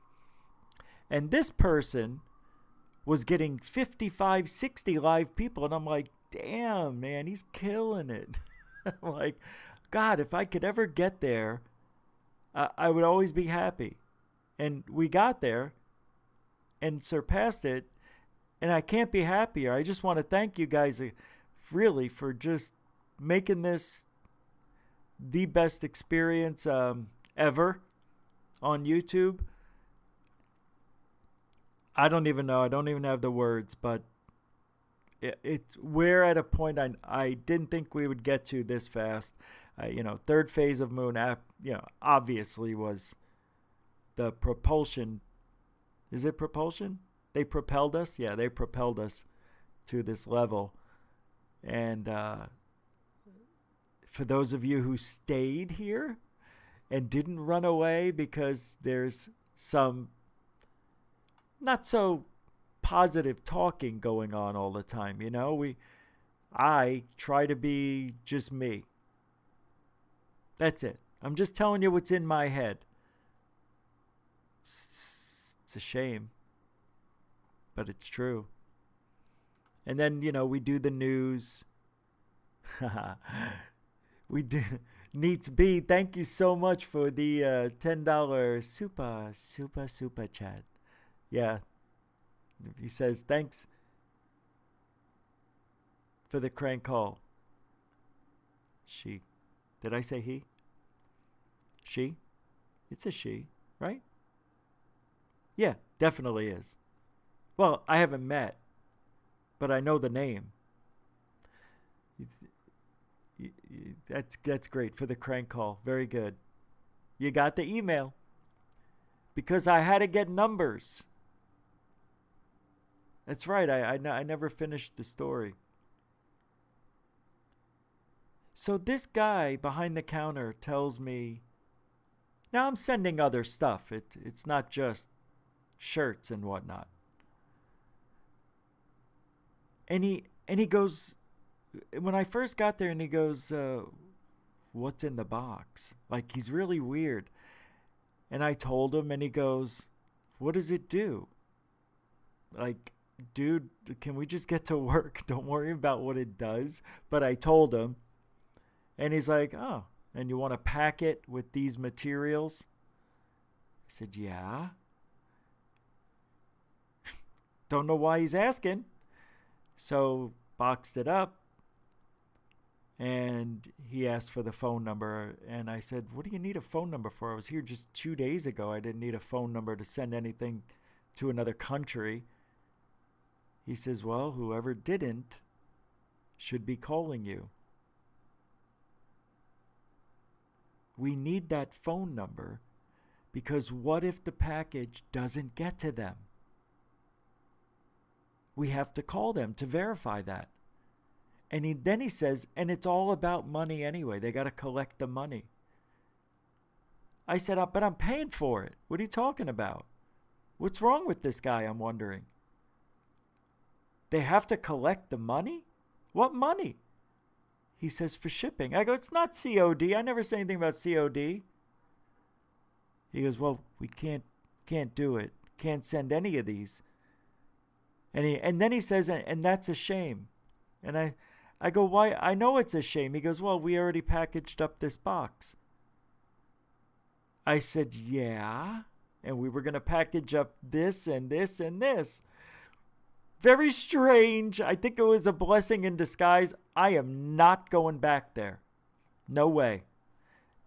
And this person was getting 55, 60 live people. And I'm like, damn, man, he's killing it. Like, God, if I could ever get there, I would always be happy. And we got there and surpassed it. And I can't be happier. I just want to thank you guys really for just making this the best experience ever on YouTube. I don't even know. I don't even have the words, but we're at a point I didn't think we would get to this fast. Third phase of Moon app, obviously was the propulsion. Is it propulsion? They propelled us? Yeah, they propelled us to this level. And for those of you who stayed here and didn't run away because there's some not so positive talking going on all the time, I try to be just me. That's it. I'm just telling you what's in my head. It's a shame, but it's true. And then, we do the news. We do. Needs be. Thank you so much for the $10 super chat. Yeah. He says, thanks for the crank call. She. Did I say he? She? It's a she, right? Yeah, definitely is. Well, I haven't met, but I know the name. That's great for the crank call. Very good. You got the email. Because I had to get numbers. That's right. I never finished the story. So this guy behind the counter tells me, now I'm sending other stuff. It's not just shirts and whatnot. And he goes, when I first got there, and he goes, what's in the box? Like, he's really weird. And I told him, and he goes, what does it do? Like, dude, can we just get to work? Don't worry about what it does. But I told him, and he's like, oh, and you want to pack it with these materials? I said, yeah. Don't know why he's asking. So boxed it up, and he asked for the phone number, and I said, what do you need a phone number for? I was here just 2 days ago. I didn't need a phone number to send anything to another country. He says, well, whoever didn't should be calling you. We need that phone number because what if the package doesn't get to them? We have to call them to verify that. And then he says, and it's all about money anyway. They got to collect the money. I said, but I'm paying for it. What are you talking about? What's wrong with this guy, I'm wondering? They have to collect the money? What money? He says, for shipping. I go, it's not COD. I never say anything about COD. He goes, well, we can't do it. Can't send any of these. And then he says, and that's a shame. And I go, why? I know it's a shame. He goes, well, we already packaged up this box. I said, yeah. And we were going to package up this and this and this. Very strange. I think it was a blessing in disguise. I am not going back there. No way.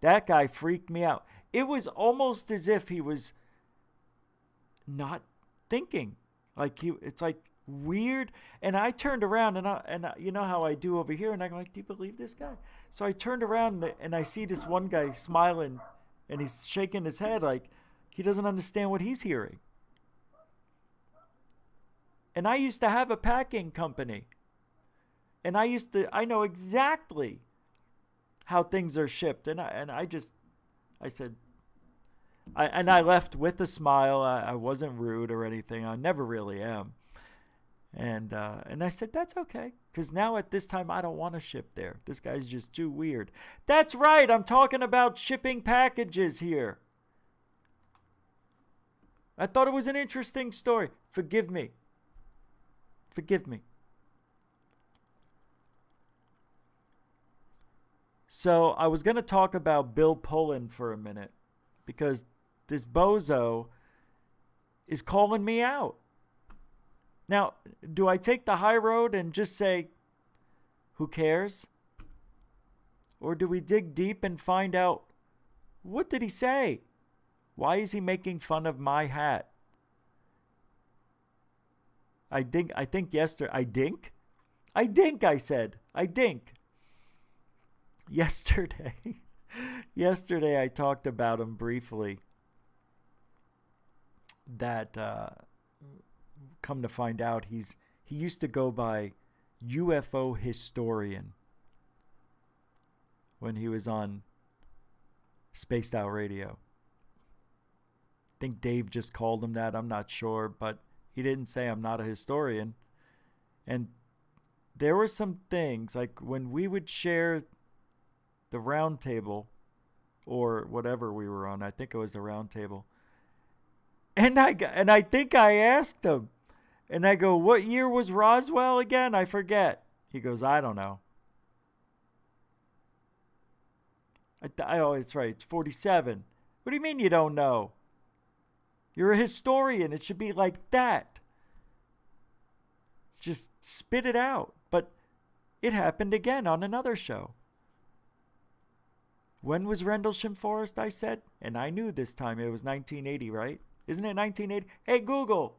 That guy freaked me out. It was almost as if he was not thinking. It's like, weird. And I turned around and you know how I do over here, and I'm like, do you believe this guy? So I turned around and I see this one guy smiling, and he's shaking his head like he doesn't understand what he's hearing. And I used to have a packing company. And I know exactly how things are shipped. And I said, I left with a smile. I wasn't rude or anything. I never really am. And I said, that's okay. Because now at this time, I don't want to ship there. This guy's just too weird. That's right. I'm talking about shipping packages here. I thought it was an interesting story. Forgive me. Forgive me. So I was going to talk about Bill Pullen for a minute because this bozo is calling me out. Now, do I take the high road and just say, who cares? Or do we dig deep and find out, what did he say? Why is he making fun of my hat? I think yesterday, I dink, I said. Yesterday I talked about him briefly. That, come to find out, he used to go by UFO historian when he was on Spaced Out Radio. I think Dave just called him that. I'm not sure, but he didn't say I'm not a historian. And there were some things, like when we would share the round table or whatever we were on, I think it was the round table. And I think I asked him, and I go, what year was Roswell again? I forget. He goes, I don't know. Oh, it's right. It's 47. What do you mean you don't know? You're a historian. It should be like that. Just spit it out. But it happened again on another show. When was Rendlesham Forest, I said? And I knew this time it was 1980, right? Isn't it 1980? Hey, Google.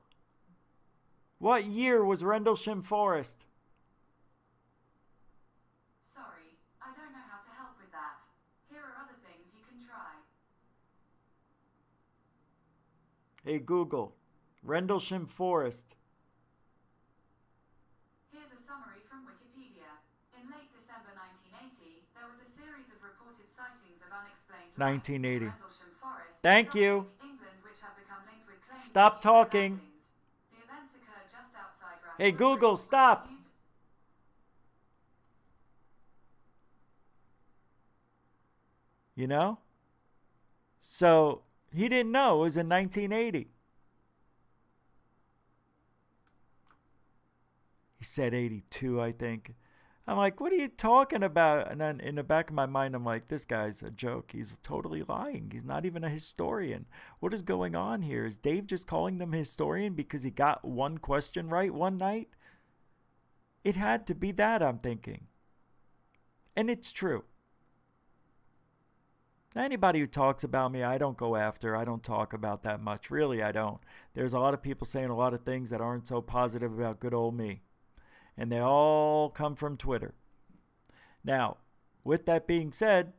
What year was Rendlesham Forest? Sorry, I don't know how to help with that. Here are other things you can try. Hey, Google. Rendlesham Forest. Here's a summary from Wikipedia. In late December 1980, there was a series of reported sightings of unexplained 1980. Rendlesham Forest. Thank you. England, which have become linked with claims Stop of talking. the events occurred just outside Hey, Google, stop. You know? So he didn't know it was in 1980. He said 82, I think. I'm like, what are you talking about? And then in the back of my mind, I'm like, this guy's a joke. He's totally lying. He's not even a historian. What is going on here? Is Dave just calling them historian because he got one question right one night? It had to be that, I'm thinking. And it's true. Anybody who talks about me, I don't go after. I don't talk about that much. Really, I don't. There's a lot of people saying a lot of things that aren't so positive about good old me. And they all come from Twitter. Now, with that being said,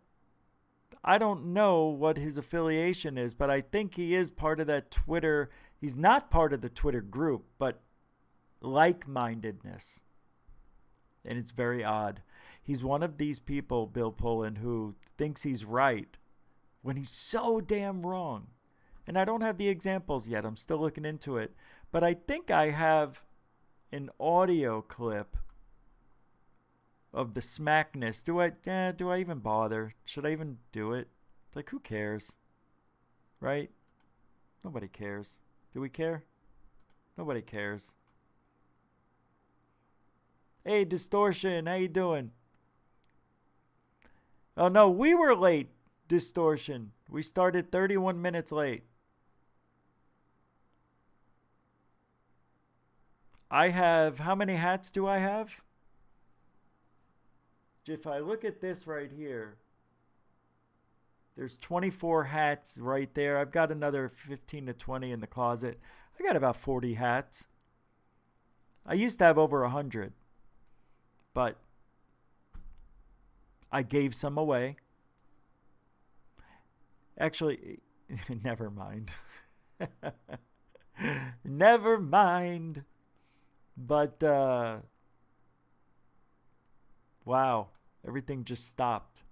I don't know what his affiliation is, but I think he is part of that Twitter. He's not part of the Twitter group, but like-mindedness. And it's very odd. He's one of these people, Bill Pullen, who thinks he's right when he's so damn wrong. And I don't have the examples yet. I'm still looking into it. But I think I have an audio clip of the smackness. Do I even bother? Should I even do it? It's like, who cares? Right? Nobody cares. Do we care? Nobody cares. Hey, Distortion, how you doing? Oh no, we were late, Distortion. We started 31 minutes late. I have, how many hats do I have? If I look at this right here, there's 24 hats right there. I've got another 15 to 20 in the closet. I got about 40 hats. I used to have over 100, but I gave some away. Actually, never mind. Never mind. But, wow, everything just stopped.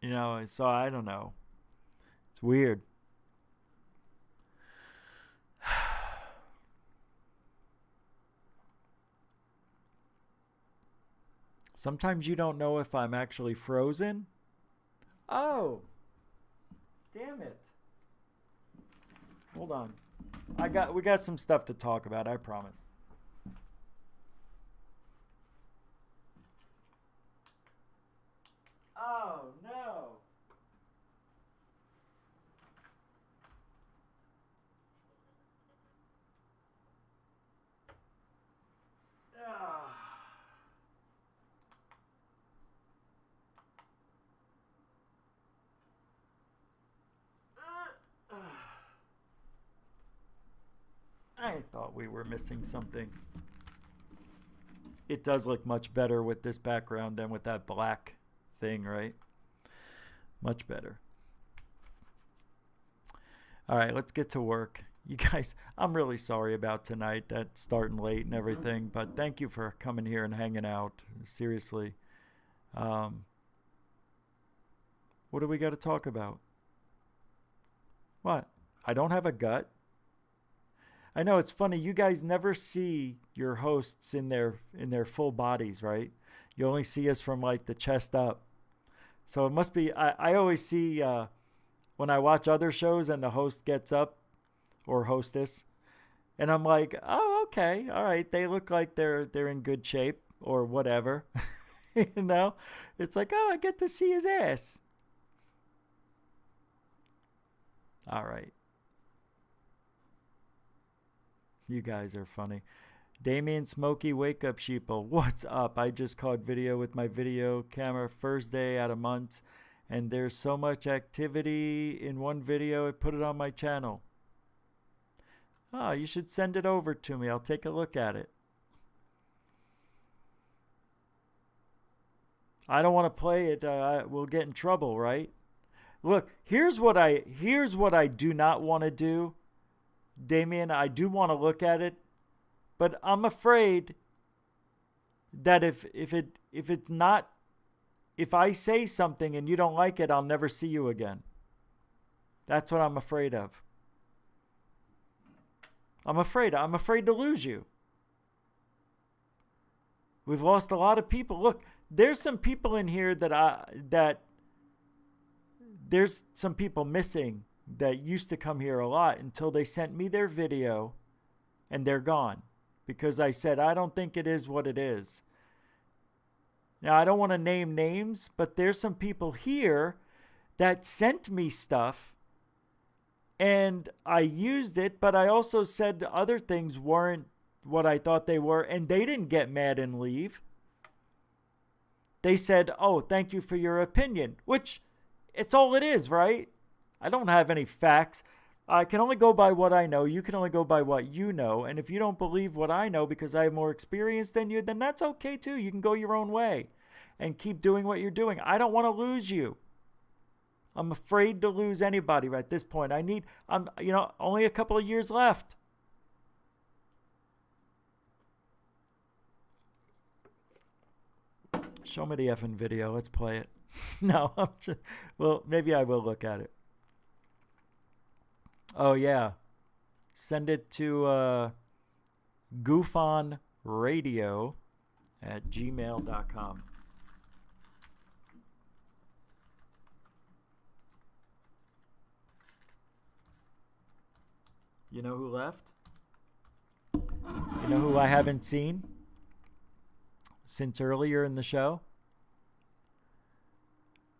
You know, so I don't know. It's weird. Sometimes you don't know if I'm actually frozen. Oh, damn it. Hold on. We got some stuff to talk about, I promise. Oh, no. I thought we were missing something. It does look much better with this background than with that black thing, right? Much better. All right, let's get to work. You guys, I'm really sorry about tonight, that starting late and everything, but thank you for coming here and hanging out. Seriously. What do we got to talk about? What? I don't have a gut? I know, it's funny. You guys never see your hosts in their full bodies, right? You only see us from like the chest up. So it must be. I always see when I watch other shows and the host gets up, or hostess, and I'm like, oh, okay, all right. They look like they're in good shape or whatever. You know, it's like, oh, I get to see his ass. All right. You guys are funny. Damien Smokey, wake up, sheeple. What's up? I just caught video with my video camera first day out of months, and there's so much activity in one video. I put it on my channel. Oh, you should send it over to me. I'll take a look at it. I don't want to play it. We'll get in trouble, right? Look, here's what I do not want to do. Damien, I do want to look at it, but I'm afraid that if I say something and you don't like it, I'll never see you again. That's what I'm afraid of. I'm afraid to lose you. We've lost a lot of people. Look, there's some people in here that there's some people missing that used to come here a lot until they sent me their video, and they're gone because I said I don't think it is what it is. Now, I don't want to name names, but there's some people here that sent me stuff and I used it, but I also said other things weren't what I thought they were, and they didn't get mad and leave. They said, oh, thank you for your opinion, which it's all it is, right? I don't have any facts. I can only go by what I know. You can only go by what you know. And if you don't believe what I know because I have more experience than you, then that's okay too. You can go your own way and keep doing what you're doing. I don't want to lose you. I'm afraid to lose anybody right at this point. I'm only a couple of years left. Show me the effing video. Let's play it. No, well, maybe I will look at it. Oh, yeah. Send it to goofonradio@gmail.com. You know who left? You know who I haven't seen since earlier in the show?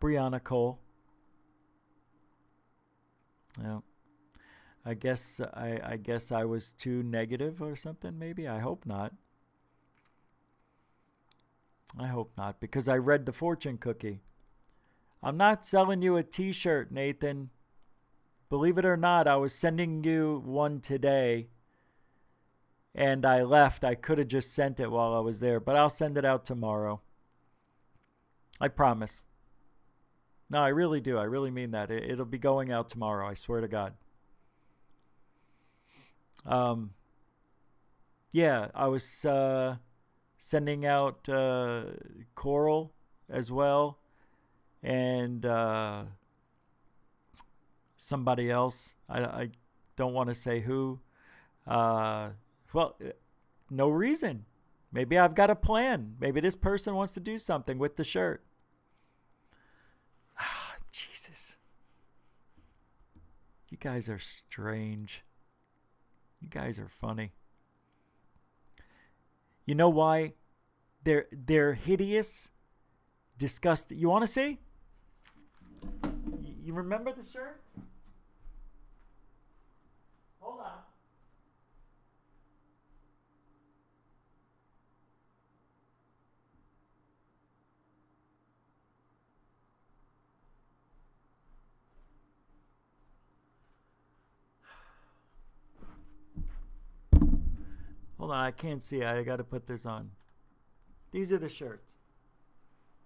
Brianna Cole. Yeah. I guess I was too negative or something. Maybe. I hope not. I hope not, because I read the fortune cookie. I'm not selling you a T-shirt, Nathan. Believe it or not, I was sending you one today, and I left. I could have just sent it while I was there, but I'll send it out tomorrow. I promise. No, I really do. I really mean that. It'll be going out tomorrow. I swear to God. Yeah, I was sending out Coral as well, and somebody else. I don't want to say who. Well, no reason. Maybe I've got a plan. Maybe this person wants to do something with the shirt. Ah, Jesus. You guys are strange. You guys are funny. You know why? They're hideous, disgusting. You want to see? You remember the shirts? Hold on. Hold on, I can't see. I got to put this on. These are the shirts.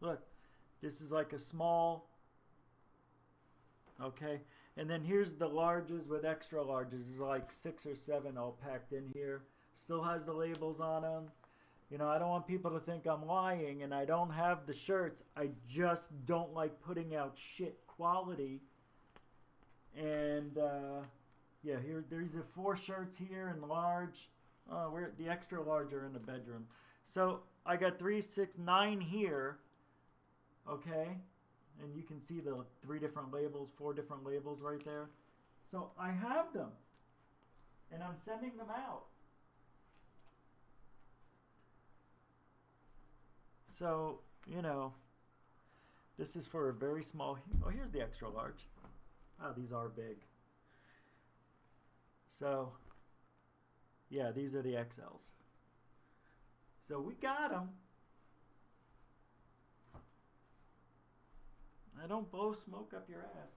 Look, this is like a small. Okay, and then here's the larges with extra larges. This is like 6 or 7 all packed in here. Still has the labels on them. You know, I don't want people to think I'm lying, and I don't have the shirts. I just don't like putting out shit quality. And yeah, there's 4 shirts here in large. We're the extra large are in the bedroom. So I got 3, 6, 9 here. Okay, and you can see the 3 different labels, 4 different labels right there. So I have them, and I'm sending them out. So, you know, this is for a very small. Oh, here's the extra large. Oh, these are big. So, yeah, these are the XLs. So we got them. I don't blow smoke up your ass.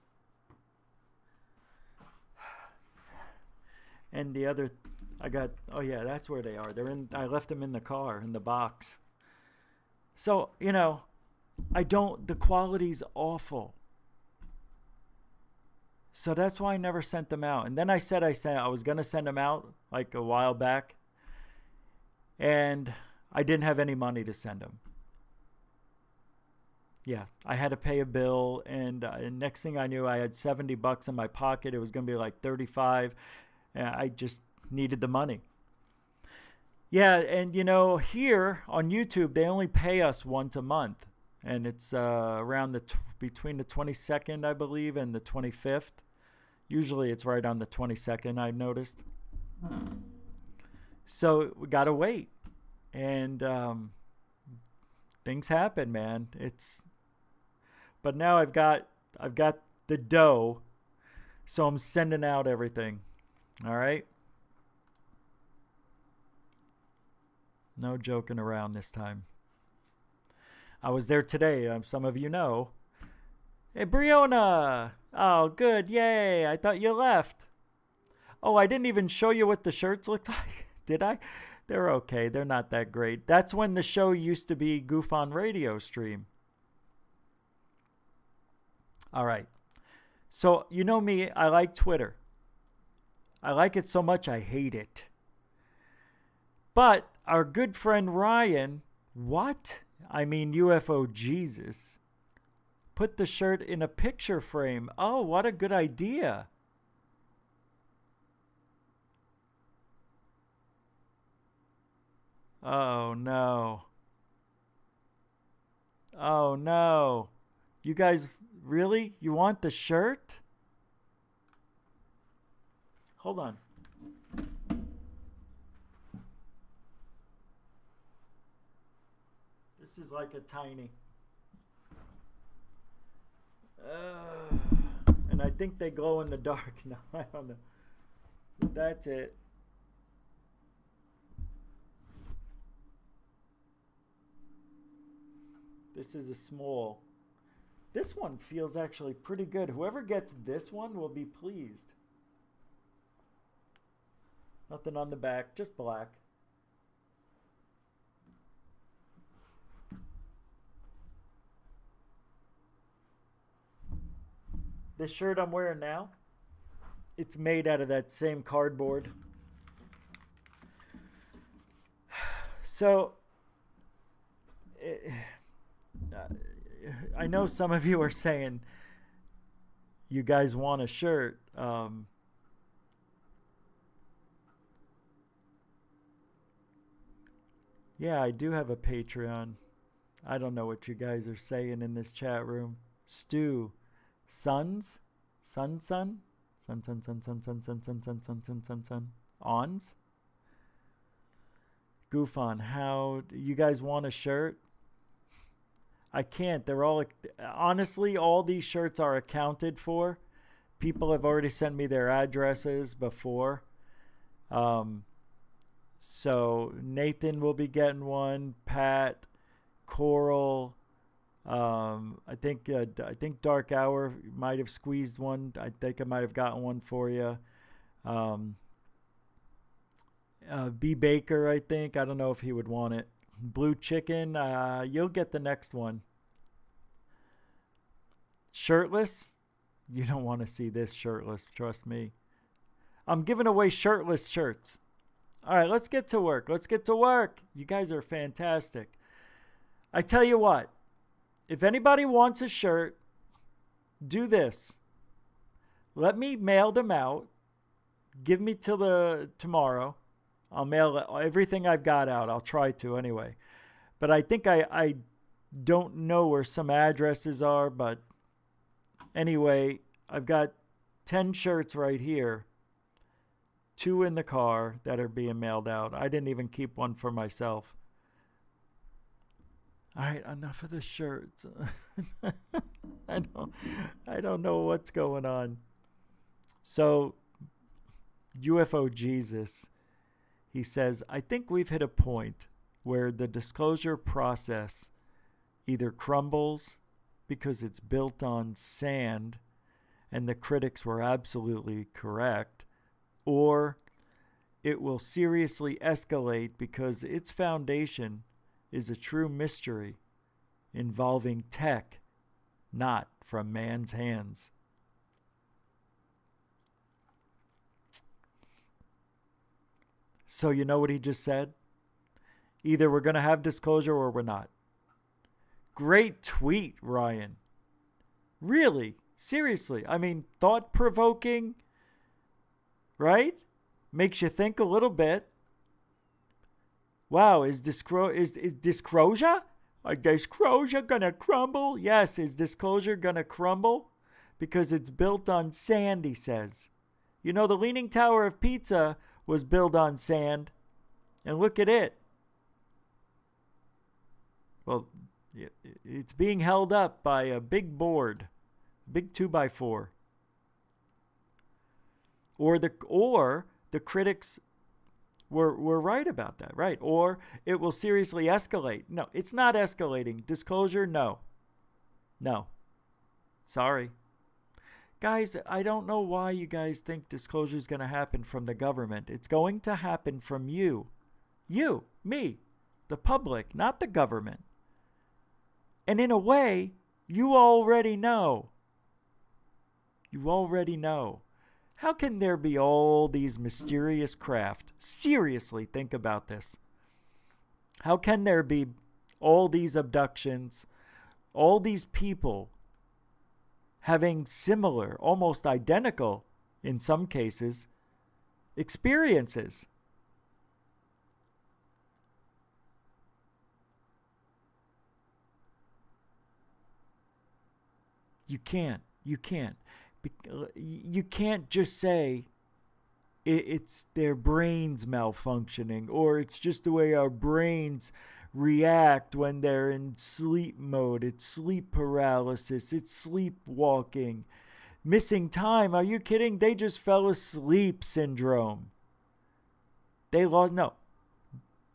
And the other, I got, oh yeah, that's where they are. They're in, I left them in the car, in the box. So, you know, the quality's awful. So that's why I never sent them out. And then I said I was going to send them out like a while back. And I didn't have any money to send them. Yeah, I had to pay a bill. And next thing I knew, I had $70 in my pocket. It was going to be like 35. And I just needed the money. Yeah, and you know, here on YouTube, they only pay us once a month. And it's around between the 22nd, I believe, and the 25th. Usually it's right on the 22nd, I noticed. So we got to wait. And things happen, man. But now I've got the dough, so I'm sending out everything. All right? No joking around this time. I was there today. Some of you know. Hey, Brianna. Oh, good. Yay. I thought you left. Oh, I didn't even show you what the shirts looked like. Did I? They're okay. They're not that great. That's when the show used to be Goof on Radio stream. All right. So, you know me. I like Twitter. I like it so much I hate it. But our good friend Ryan, UFO Jesus, put the shirt in a picture frame. Oh, what a good idea. Oh, no. Oh, no. You guys, really? You want the shirt? Hold on. This is like a tiny. And I think they glow in the dark. No, I don't know. That's it. This is a small. This one feels actually pretty good. Whoever gets this one will be pleased. Nothing on the back, just black. This shirt I'm wearing now, it's made out of that same cardboard. So, I know some of you are saying you guys want a shirt. Yeah, I do have a Patreon. I don't know what you guys are saying in this chat room. Stu, sons, son, son, son, son, son, son, son, son, son, son, son, son, son, son, ons. Goof on. How you guys want a shirt? I can't. They're all honestly. All these shirts are accounted for. People have already sent me their addresses before. So Nathan will be getting one. Pat, Coral. I think Dark Hour might have squeezed one. I think I might have gotten one for you. B Baker, I think. I don't know if he would want it. Blue Chicken, you'll get the next one. Shirtless? You don't want to see this shirtless, trust me. I'm giving away shirtless shirts. All right, let's get to work. Let's get to work. You guys are fantastic. I tell you what, if anybody wants a shirt, do this. Let me mail them out. Give me till tomorrow. I'll mail everything I've got out. I'll try to anyway. But I think I don't know where some addresses are. But anyway, I've got 10 shirts right here. 2 in the car that are being mailed out. I didn't even keep one for myself. All right, enough of the shirts. I don't know what's going on. So, UFO Jesus, he says, I think we've hit a point where the disclosure process either crumbles because it's built on sand and the critics were absolutely correct, or it will seriously escalate because its foundation is a true mystery involving tech not from man's hands. So you know what he just said? Either we're going to have disclosure or we're not. Great tweet, Ryan. Really? Seriously. I mean, thought-provoking, right? Makes you think a little bit. Wow, is disclosure gonna crumble? Yes, is disclosure gonna crumble? Because it's built on sand, he says. You know, the Leaning Tower of Pisa was built on sand. And look at it. Well, it's being held up by a big board. A big 2x4. Or the critics were right about that, right? Or it will seriously escalate. No, it's not escalating. Disclosure, no. No. Sorry. Guys, I don't know why you guys think disclosure is going to happen from the government. It's going to happen from you. You, me, the public, not the government. And in a way, you already know. You already know. How can there be all these mysterious craft? Seriously, think about this. How can there be all these abductions, all these people having similar, almost identical, in some cases, experiences? You can't. You can't just say it's their brains malfunctioning, or it's just the way our brains react when they're in sleep mode. It's sleep paralysis. It's sleepwalking. Missing time. Are you kidding? They just fell asleep syndrome. They lost. No.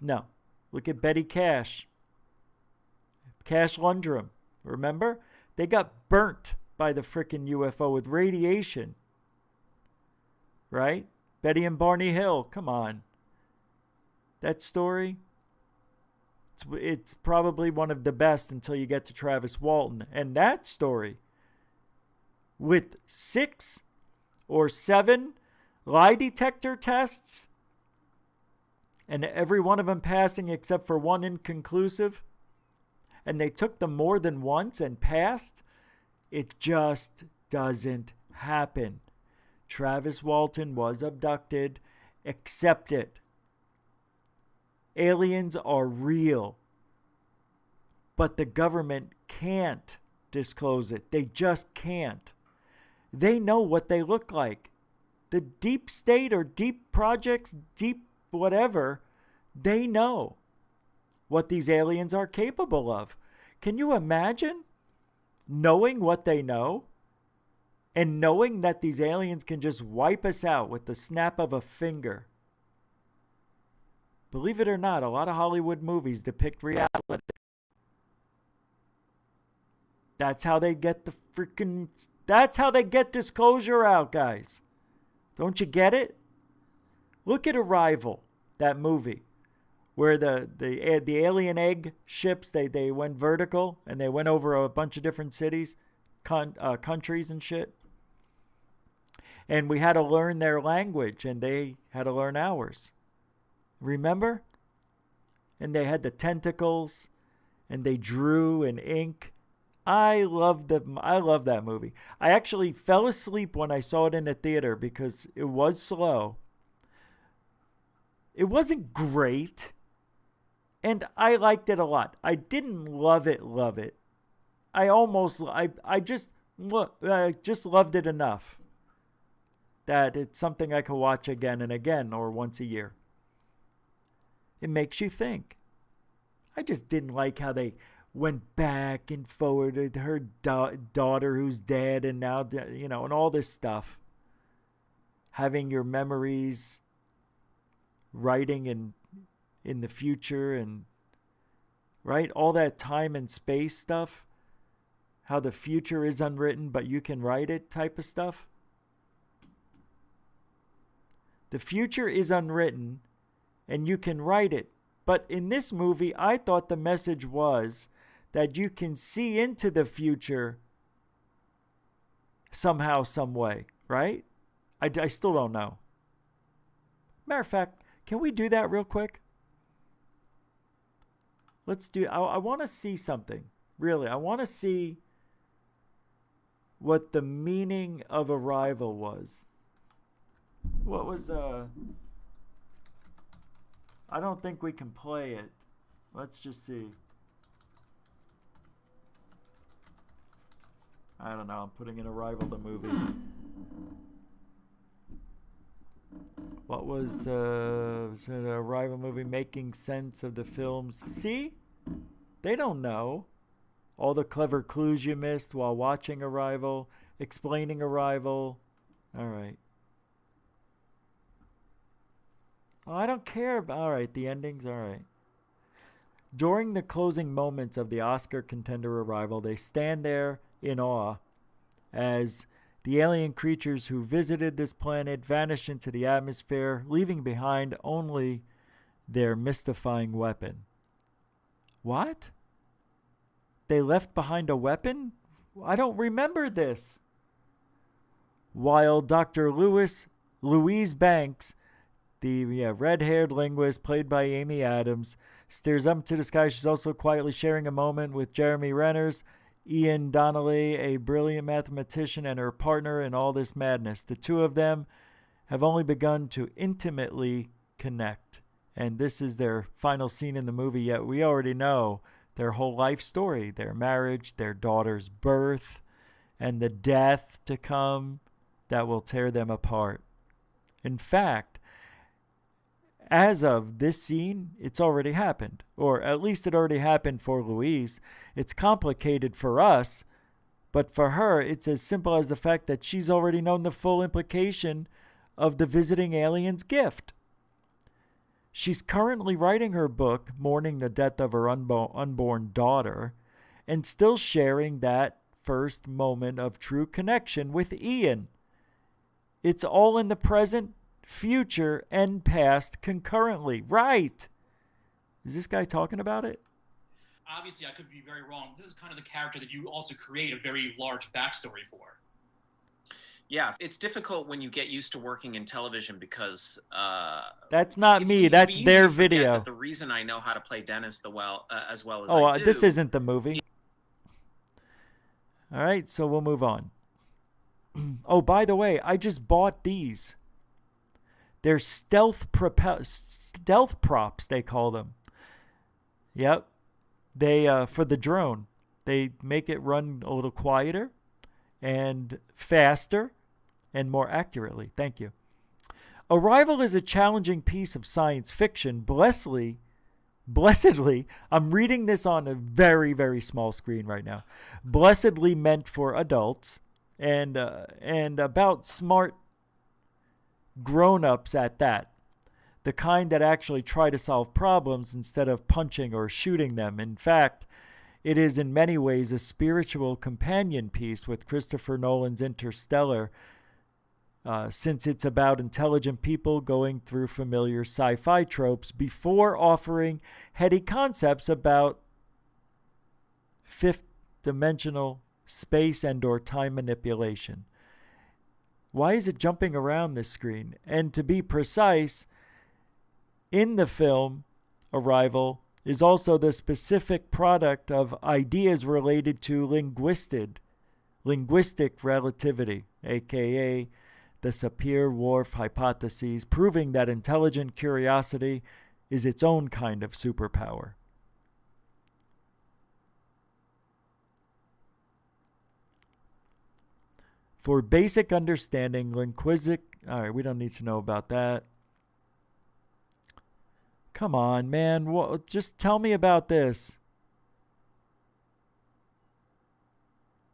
No. Look at Betty Cash. Cash Lundgren. Remember? They got burnt by the frickin' UFO with radiation. Right? Betty and Barney Hill. Come on. That story, it's probably one of the best until you get to Travis Walton. And that story, with 6 or 7 lie detector tests, and every one of them passing except for one inconclusive, and they took them more than once and passed, it just doesn't happen. Travis Walton was abducted. Accept it. Aliens are real. But the government can't disclose it. They just can't. They know what they look like. The deep state or deep projects, deep whatever, they know what these aliens are capable of. Can you imagine knowing what they know and knowing that these aliens can just wipe us out with the snap of a finger? Believe it or not, a lot of Hollywood movies depict reality. That's how they get that's how they get disclosure out, guys. Don't you get it? Look at Arrival, that movie, where the alien egg ships, they went vertical and they went over a bunch of different cities, countries and shit. And we had to learn their language and they had to learn ours. Remember? And they had the tentacles and they drew in ink. I love that movie. I actually fell asleep when I saw it in the theater because it was slow. It wasn't great, and I liked it a lot. I didn't love it. I just loved it enough that it's something I could watch again and again or once a year. It makes you think. I just didn't like how they went back and forward with her daughter who's dead and now, and all this stuff. Having your memories, writing in the future and, right? All that time and space stuff. How the future is unwritten, but you can write it type of stuff. The future is unwritten and you can write it. But in this movie, I thought the message was that you can see into the future somehow, some way, right? I still don't know. Matter of fact, can we do that real quick? Let's do, I want to see something. Really, I want to see what the meaning of Arrival was. What was, I don't think we can play it. Let's just see. I don't know. I'm putting in Arrival the movie. What was an Arrival movie making sense of the films? See? They don't know. All the clever clues you missed while watching Arrival, explaining Arrival. All right. Oh, I don't care. All right, the endings. All right. During the closing moments of the Oscar contender Arrival, they stand there in awe as the alien creatures who visited this planet vanish into the atmosphere, leaving behind only their mystifying weapon. What? They left behind a weapon? I don't remember this. While Dr. Louise Banks, the red-haired linguist played by Amy Adams, stares up into the sky, she's also quietly sharing a moment with Jeremy Renner's Ian Donnelly, a brilliant mathematician, and her partner in all this madness. The two of them have only begun to intimately connect. And this is their final scene in the movie, yet we already know their whole life story, their marriage, their daughter's birth, and the death to come that will tear them apart. In fact, as of this scene, it's already happened. Or at least it already happened for Louise. It's complicated for us, But for her, it's as simple as the fact that she's already known the full implication of the visiting alien's gift. She's currently writing her book, mourning the death of her unborn daughter, and still sharing that first moment of true connection with Ian. It's all in the present, future, and past concurrently. Right. Is this guy talking about it? Obviously, I could be very wrong. This is kind of the character that you also create a very large backstory for. Yeah, it's difficult when you get used to working in television because that's not me. That's their video. That the reason I know how to play Dennis as well as I do. This isn't the movie. All right, so we'll move on. Oh, by the way, I just bought these. They're stealth props, they call them. Yep. They for the drone. They make it run a little quieter and faster and more accurately. Thank you. Arrival is a challenging piece of science fiction. Blessedly, I'm reading this on a very, very small screen right now. Blessedly meant for adults and about smart grown-ups at that. The kind that actually try to solve problems instead of punching or shooting them. In fact, it is in many ways a spiritual companion piece with Christopher Nolan's Interstellar, since it's about intelligent people going through familiar sci-fi tropes before offering heady concepts about fifth-dimensional space and/or time manipulation. Why is it jumping around this screen? And to be precise, in the film, Arrival is also the specific product of ideas related to linguistic relativity, aka the Sapir-Whorf hypotheses, proving that intelligent curiosity is its own kind of superpower. For basic understanding, linguistic... All right, we don't need to know about that. Come on, man. Just tell me about this.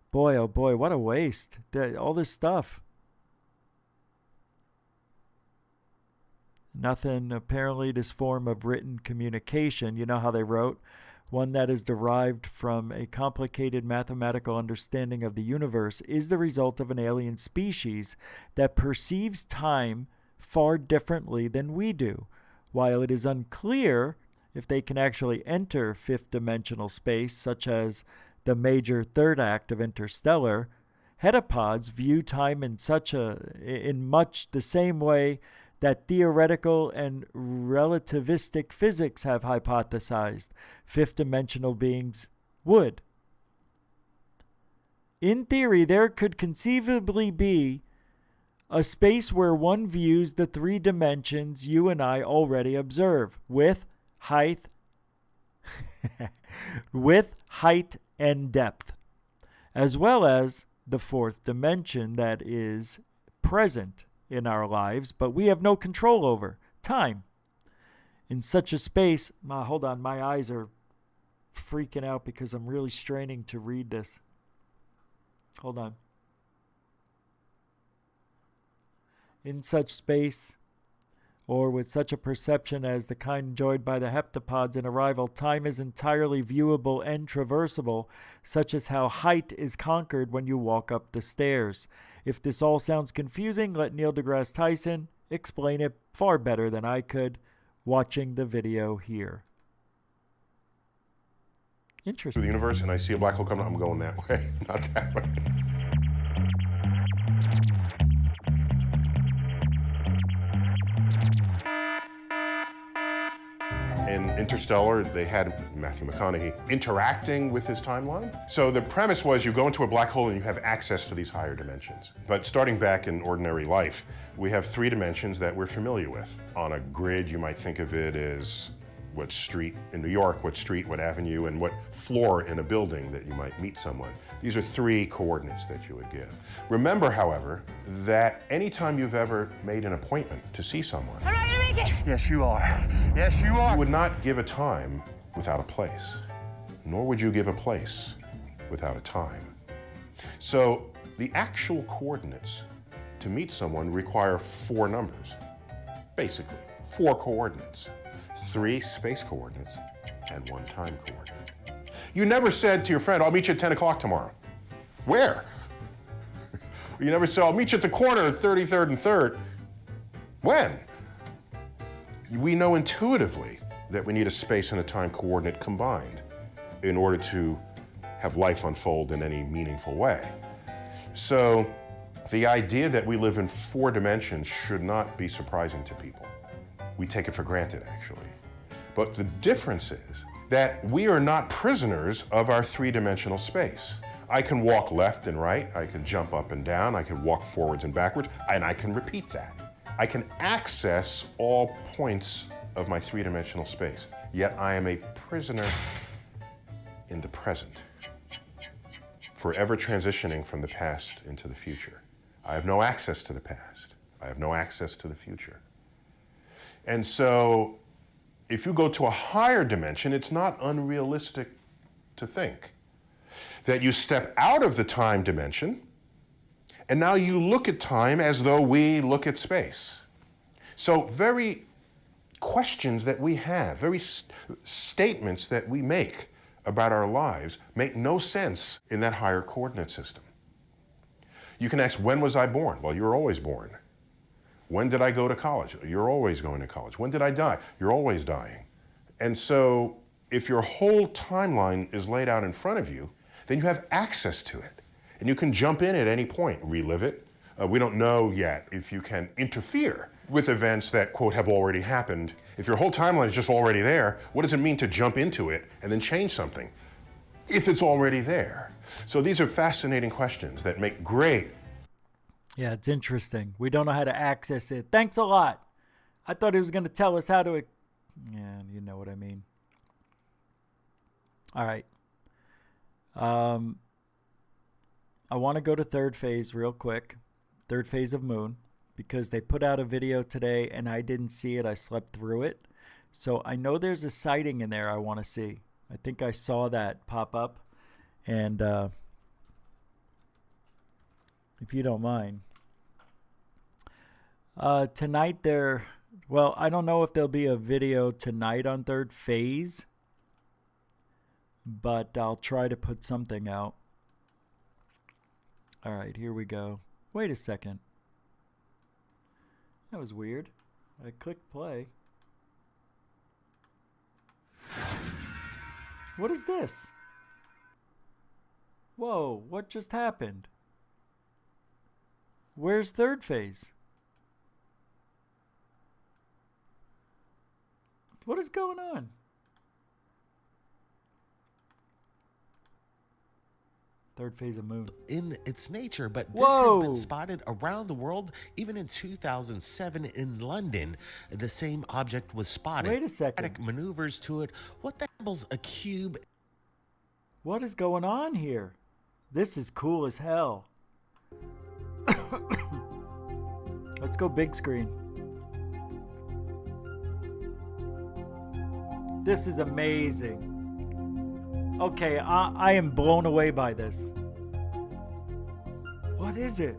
Boy, oh boy, what a waste. All this stuff. Nothing. Apparently, this form of written communication, you know how they wrote? One that is derived from a complicated mathematical understanding of the universe, is the result of an alien species that perceives time far differently than we do. While it is unclear if they can actually enter fifth-dimensional space, such as the major third act of Interstellar, heptapods view time in much the same way that theoretical and relativistic physics have hypothesized fifth-dimensional beings would. In theory, there could conceivably be a space where one views the three dimensions you and I already observe, with height and depth, as well as the fourth dimension that is present in our lives, but we have no control over, time. In such a space, hold on, my eyes are freaking out because I'm really straining to read this. Hold on. In such space, or with such a perception as the kind enjoyed by the heptapods in Arrival, time is entirely viewable and traversable, such as how height is conquered when you walk up the stairs. If this all sounds confusing, let Neil deGrasse Tyson explain it far better than I could watching the video here. Interesting. The universe, and I see a black hole coming, I'm going that way, not that way. In Interstellar, they had Matthew McConaughey interacting with his timeline. So the premise was you go into a black hole and you have access to these higher dimensions. But starting back in ordinary life, we have three dimensions that we're familiar with. On a grid, you might think of it as what street in New York, what street, what avenue, and what floor in a building that you might meet someone. These are three coordinates that you would give. Remember, however, that anytime you've ever made an appointment to see someone, I'm not gonna make it! yes, you are. Yes, you are. You would not give a time without a place, nor would you give a place without a time. So the actual coordinates to meet someone require 4 numbers. Basically, 4 coordinates. 3 space coordinates and 1 time coordinate. You never said to your friend, I'll meet you at 10 o'clock tomorrow. Where? You never said, I'll meet you at the corner of 33rd and 3rd. When? We know intuitively that we need a space and a time coordinate combined in order to have life unfold in any meaningful way. So the idea that we live in 4 dimensions should not be surprising to people. We take it for granted, actually. But the difference is that we are not prisoners of our 3-dimensional space. I can walk left and right, I can jump up and down, I can walk forwards and backwards, and I can repeat that. I can access all points of my 3-dimensional space, yet I am a prisoner in the present, forever transitioning from the past into the future. I have no access to the past. I have no access to the future. And so, if you go to a higher dimension, it's not unrealistic to think that you step out of the time dimension, and now you look at time as though we look at space. So very questions that we have, very statements that we make about our lives make no sense in that higher coordinate system. You can ask, when was I born? Well, you were always born. When did I go to college? You're always going to college. When did I die? You're always dying. And so if your whole timeline is laid out in front of you, then you have access to it. And you can jump in at any point, relive it. We don't know yet if you can interfere with events that, quote, have already happened. If your whole timeline is just already there, what does it mean to jump into it and then change something if it's already there? So these are fascinating questions that make great. Yeah, it's interesting. We don't know how to access it. Thanks a lot. I thought he was going to tell us how to... Yeah, you know what I mean. All right. I want to go to third phase real quick. Third phase of Moon. Because they put out a video today and I didn't see it. I slept through it. So I know there's a sighting in there I want to see. I think I saw that pop up. And if you don't mind. Tonight well, I don't know if there'll be a video tonight on third phase. But I'll try to put something out. All right, here we go. Wait a second. That was weird. I clicked play. What is this? Whoa, what just happened? Where's third phase? What is going on? Third phase of Moon. In its nature, but this has been spotted around the world. Even in 2007 in London, the same object was spotted. Wait a second. Maneuvers to it. What the hell's a cube? What is going on here? This is cool as hell. Let's go big screen. This is amazing. Okay, I am blown away by this. What is it?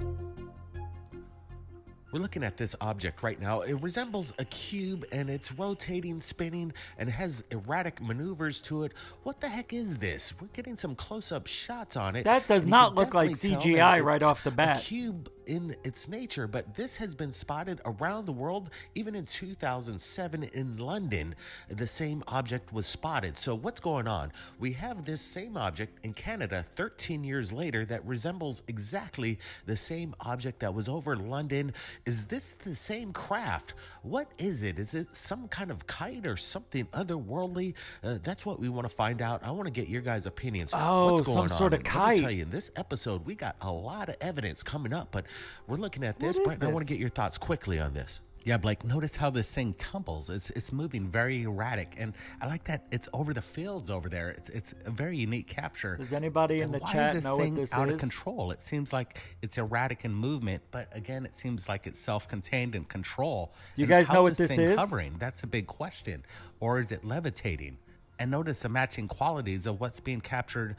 We're looking at this object right now. It resembles a cube and it's rotating, spinning, and has erratic maneuvers to it. What the heck is this? We're getting some close-up shots on it. That does not look like CGI right off the bat. A cube in its nature, but this has been spotted around the world. Even in 2007 in London, the same object was spotted. So what's going on? We have this same object in Canada 13 years later that resembles exactly the same object that was over London. Is this the same craft? What is it? Is it some kind of kite or something otherworldly? That's what we want to find out. I want to get your guys' opinions. Oh, what's going some sort on? of Let kite. me tell you, in this episode, we got a lot of evidence coming up, but we're looking at this. Brent, I want to get your thoughts quickly on this. Yeah, Blake, notice how this thing tumbles. It's moving very erratic, and I like that it's over the fields over there. It's a very unique capture. Does anybody in the chat know what this is? Out of control. It seems like it's erratic in movement, but again, it seems like it's self-contained in control. Do you guys know what this thing is? Hovering? That's a big question. Or is it levitating? And notice the matching qualities of what's being captured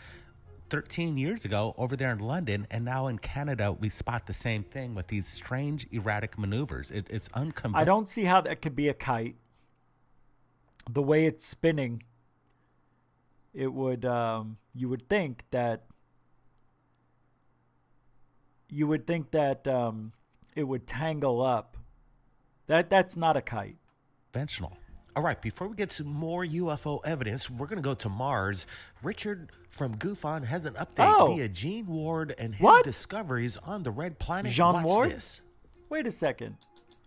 13 years ago over there in London, and now in Canada we spot the same thing with these strange erratic maneuvers. It's unconventional. I don't see how that could be a kite. The way it's spinning, it would you would think that it would tangle up. That's not a kite. Conventional. All right, before we get to more UFO evidence, we're going to go to Mars. Richard from GoofOn has an update via Gene Ward and his discoveries on the red planet. Jean Watch Ward? this. Wait a second.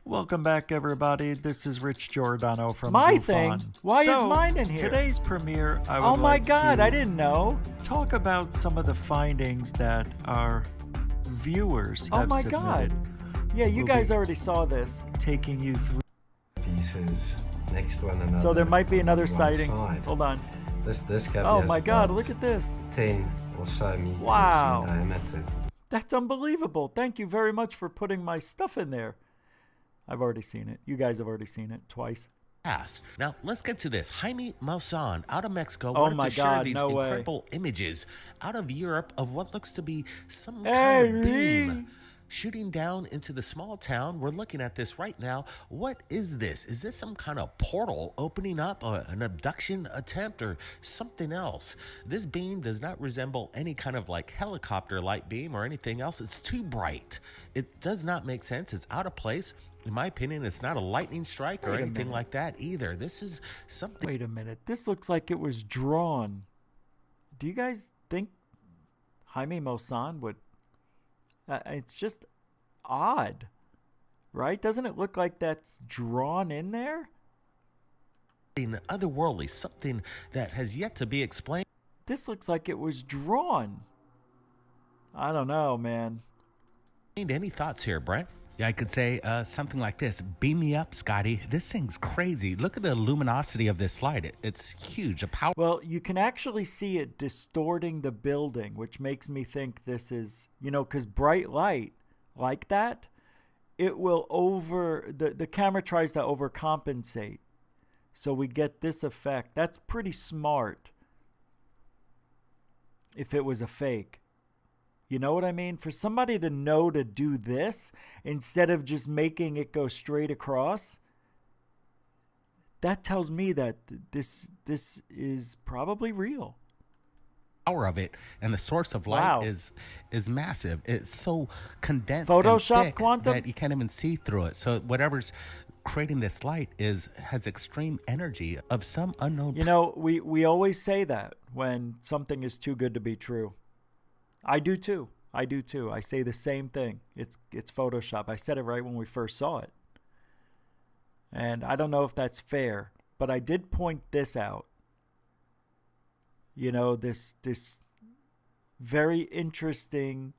Welcome back, everybody. This is Rich Giordano from My GoofOn. thing? Why is So, mine in here? today's premiere, I would Oh my like God, to I didn't know. talk about some of the findings that our viewers Oh have my submitted. God. Yeah, you We'll guys be already saw this. taking you through pieces next to one another. So there might be another on one sighting. side. Hold on. This cavity Oh has my God, about look at this. 10 or so meters Wow. in diameter. That's unbelievable. Thank you very much for putting my stuff in there. I've already seen it. You guys have already seen it twice. Past. Now, let's get to this. Jaime Maussan out of Mexico Oh wanted my to share God, these no way. incredible images out of Europe of what looks to be some Hey, kind of beam Ree. shooting down into the small town. We're looking at this right now. What is this? Is this some kind of portal opening up, an abduction attempt, or something else? This beam does not resemble any kind of like helicopter light beam or anything else. It's too bright. It does not make sense. It's out of place. In my opinion, it's not a lightning strike or Wait a anything minute. like that either. This is something. Wait a minute. This looks like it was drawn. Do you guys think Jaime Maussan would... it's just odd, right? Doesn't it look like that's drawn in there? Otherworldly, something that has yet to be explained. This looks like it was drawn. I don't know, man. Any thoughts here, Brent? Yeah, I could say something like this. Beam me up, Scotty. This thing's crazy. Look at the luminosity of this light. It's huge. A power. Well, you can actually see it distorting the building, which makes me think this is, because bright light like that, it will the camera tries to overcompensate. So we get this effect. That's pretty smart if it was a fake. You know what I mean? For somebody to know to do this instead of just making it go straight across, that tells me that this is probably real. Power of it and the source of light Wow. is massive. It's so condensed Photoshop and thick quantum? that you can't even see through it. So whatever's creating this light has extreme energy of some unknown. We always say that when something is too good to be true. I do too. I say the same thing. It's Photoshop. I said it right when we first saw it. And I don't know if that's fair, but I did point this out. This very interesting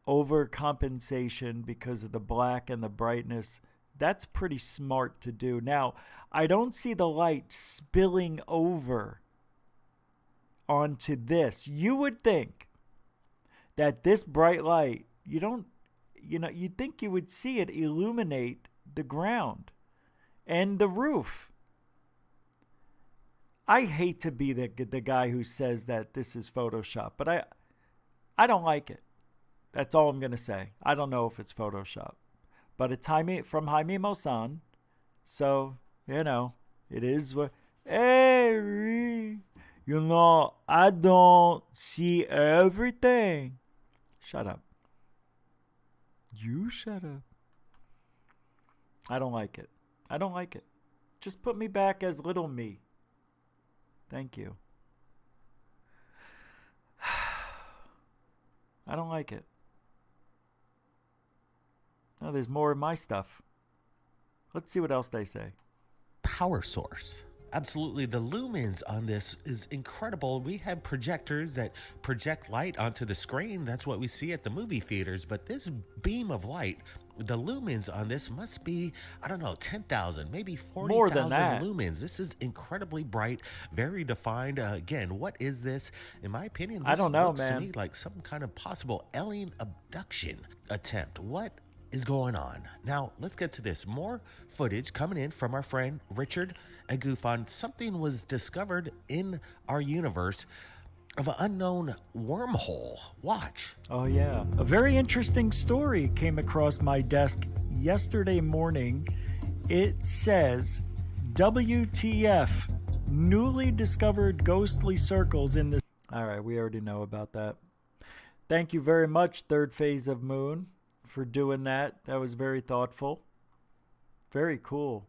overcompensation because of the black and the brightness. That's pretty smart to do. Now, I don't see the light spilling over onto this. You would think that this bright light, you'd think you would see it illuminate the ground and the roof. I hate to be the guy who says that this is Photoshop, but I don't like it. That's all I'm going to say. I don't know if it's Photoshop, but it's from Jaime Maussan. So, it is what... Hey, I don't see everything. Shut up. You shut up. I don't like it. Just put me back as little me. Thank you. I don't like it. No, there's more of my stuff. Let's see what else they say. Power source. Absolutely. The lumens on this is incredible. We have projectors that project light onto the screen. That's what we see at the movie theaters. But this beam of light, the lumens on this must be, 10,000, maybe 40,000 More than that. lumens. This is incredibly bright, very defined. Again, what is this? In my opinion, this I don't know, looks man. to me like some kind of possible alien abduction attempt. What is going on? Now, let's get to this. More footage coming in from our friend Richard at GoofOn. Something was discovered in our universe. of an unknown wormhole. Watch. Oh, yeah. A very interesting story came across my desk yesterday morning. It says, WTF, newly discovered ghostly circles in the... All right, we already know about that. Thank you very much, Third Phase of Moon, for doing that. That was very thoughtful. Very cool.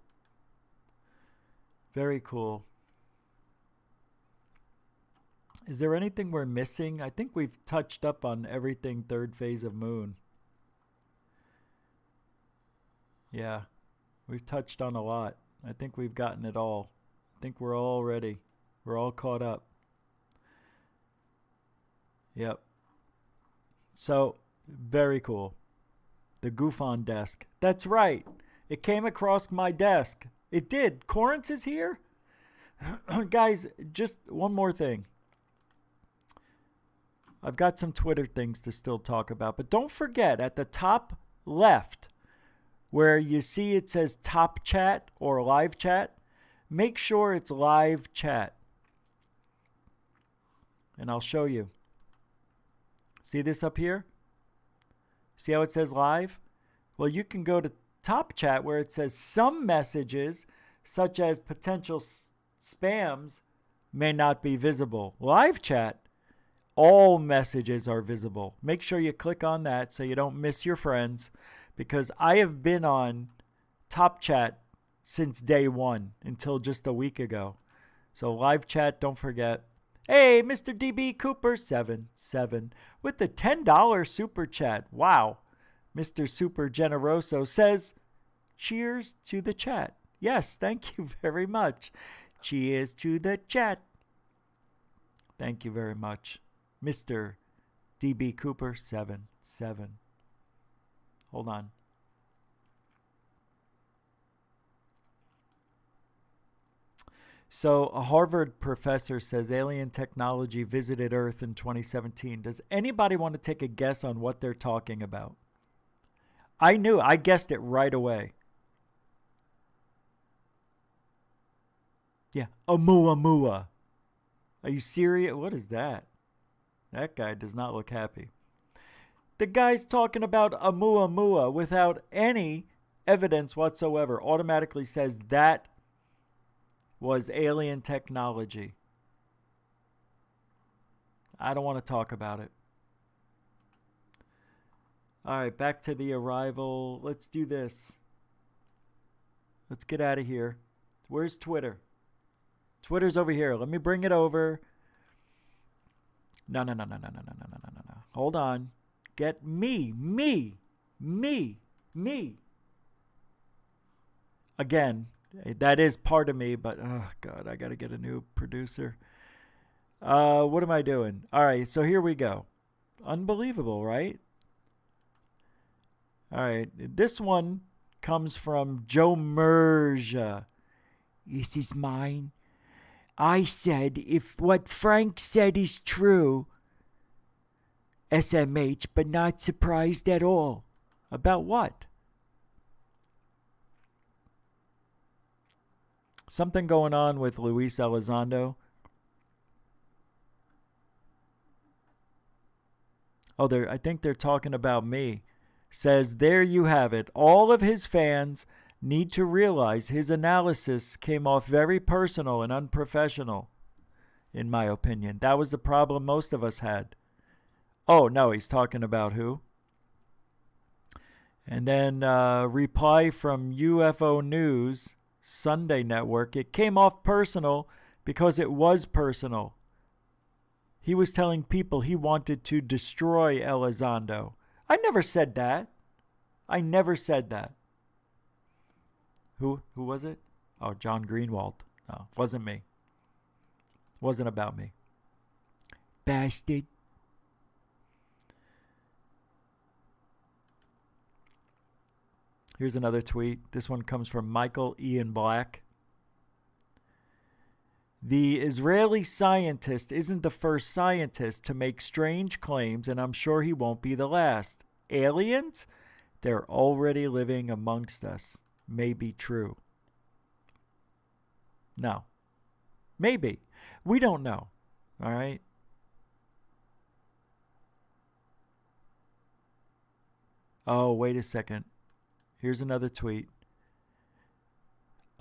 Very cool. Is there anything we're missing? I think we've touched up on everything Third Phase of Moon. Yeah, we've touched on a lot. I think we've gotten it all. I think we're all ready. We're all caught up. Yep. So, very cool. The goof on desk. That's right. It came across my desk. It did. Corrence is here? Guys, just one more thing. I've got some Twitter things to still talk about, but don't forget at the top left where you see it says top chat or live chat, make sure it's live chat. And I'll show you. See this up here? See how it says live? Well, you can go to top chat where it says some messages, such as potential spams, may not be visible. Live chat, all messages are visible. Make sure you click on that so you don't miss your friends, because I have been on top chat since day one until just a week ago. So live chat, don't forget. Hey, Mr. DB Cooper 77 with the $10 super chat. Wow. Mr. Super Generoso says, cheers to the chat. Yes, thank you very much. Cheers to the chat. Thank you very much. Mr. DB Cooper 77. Hold on. So, a Harvard professor says alien technology visited Earth in 2017. Does anybody want to take a guess on what they're talking about? I guessed it right away. Yeah, Oumuamua. Are you serious? What is that? That guy does not look happy. The guy's talking about Oumuamua without any evidence whatsoever. Automatically says that was alien technology. I don't want to talk about it. All right, back to the arrival. Let's do this. Let's get out of here. Where's Twitter? Twitter's over here. Let me bring it over. No. Hold on. Get me. Again, that is part of me, but oh God, I got to get a new producer. What am I doing? All right, so here we go. Unbelievable, right? All right, this one comes from Joe Merja. This is mine. I said, if what Frank said is true, SMH, but not surprised at all. About what? Something going on with Luis Elizondo. Oh, I think they're talking about me. Says, there you have it. All of his fans need to realize his analysis came off very personal and unprofessional, in my opinion. That was the problem most of us had. Oh, no, he's talking about who? And then reply from UFO News, Sunday Network. It came off personal because it was personal. He was telling people he wanted to destroy Elizondo. I never said that. I never said that. Who was it? Oh, John Greenwald. No, wasn't me. Wasn't about me. Bastard. Here's another tweet. This one comes from Michael Ian Black. The Israeli scientist isn't the first scientist to make strange claims, and I'm sure he won't be the last. Aliens? They're already living amongst us. May be true. No. Maybe. We don't know. All right? Oh, wait a second. Here's another tweet.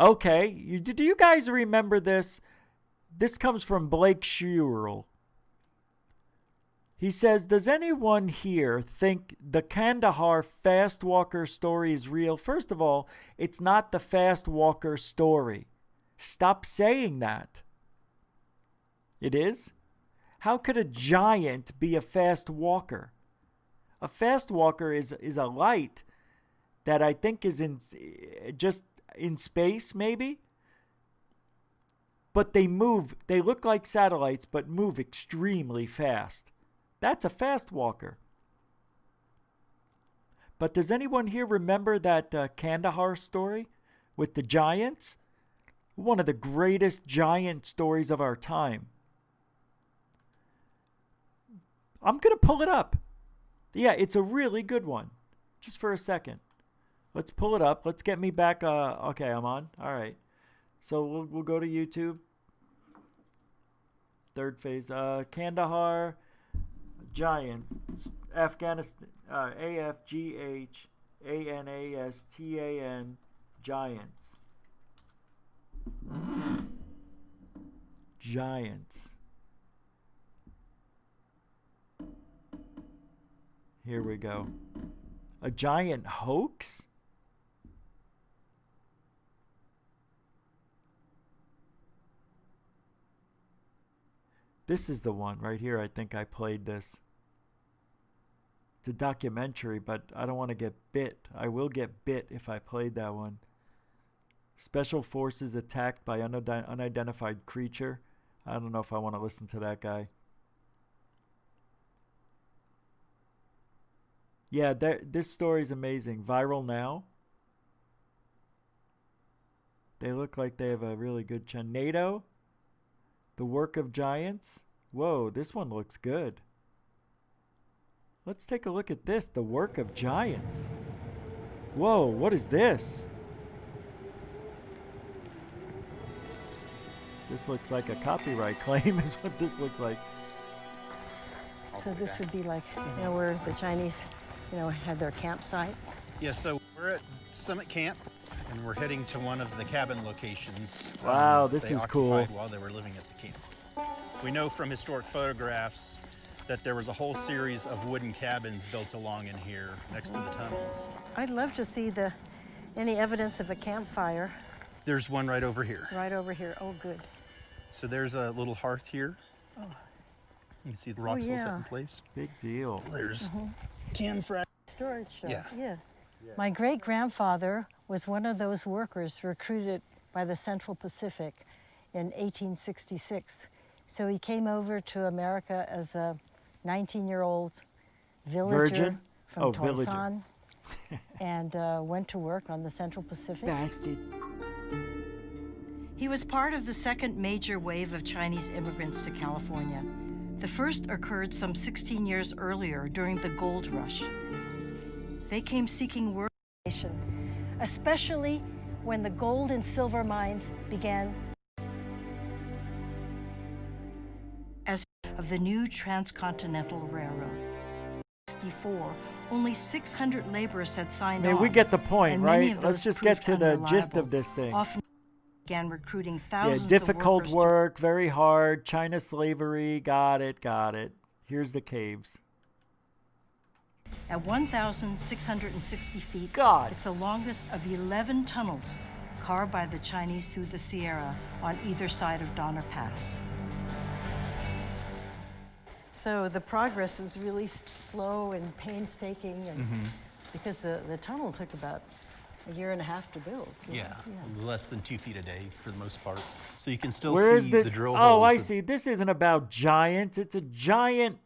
Okay, do you guys remember this? This comes from Blake Sherrill. He says, does anyone here think the Kandahar fast walker story is real? First of all, it's not the fast walker story. Stop saying that. It is? How could a giant be a fast walker? A fast walker is a light that I think is just in space, maybe? But they move. They look like satellites, but move extremely fast. That's a fast walker. But does anyone here remember that Kandahar story with the giants? One of the greatest giant stories of our time. I'm going to pull it up. Yeah, it's a really good one. Just for a second. Let's pull it up. Let's get me back. Okay, I'm on. All right. So we'll go to YouTube. Third phase. Kandahar. Giant, Afghanistan, AFGHANASTAN, Giants. Giants. Here we go. A giant hoax? This is the one right here. I think I played this. It's a documentary, but I don't want to get bit. I will get bit if I played that one. Special forces attacked by unidentified creature. I don't know if I want to listen to that guy. Yeah, this story is amazing. Viral now. They look like they have a really good chance. NATO. The work of giants. Whoa, this one looks good. Let's take a look at this. The work of giants. Whoa, what is this? This looks like a copyright claim is what this looks like. So this would be like, where the Chinese, had their campsite. Yeah, so we're at Summit Camp, and we're heading to one of the cabin locations. Wow, this is cool. While they were living at the camp. We know from historic photographs that there was a whole series of wooden cabins built along in here next to the tunnels. I'd love to see any evidence of a campfire. There's one right over here. Right over here. Oh, good. So there's a little hearth here. Oh. You can see the rocks all set in place. Big deal. There's can frac. Storage shop. Yeah. My great-grandfather was one of those workers recruited by the Central Pacific in 1866. So he came over to America as a 19-year-old villager from Toisan and went to work on the Central Pacific. Bastard. He was part of the second major wave of Chinese immigrants to California. The first occurred some 16 years earlier during the gold rush. They came seeking work, especially when the gold and silver mines began as of the new transcontinental railroad. 1964, only 600 laborers had signed on. We get the point, right? Let's just get to the gist of this thing. Often began recruiting thousands difficult of work, very hard, China slavery, got it. Here's the caves. At 1,660 feet, it's the longest of 11 tunnels carved by the Chinese through the Sierra on either side of Donner Pass. So the progress is really slow and painstaking, and because the tunnel took about a year and a half to build. Yeah, it was less than 2 feet a day for the most part. So you can still Where's see the drill Oh, holes. I see. This isn't about giants. It's a giant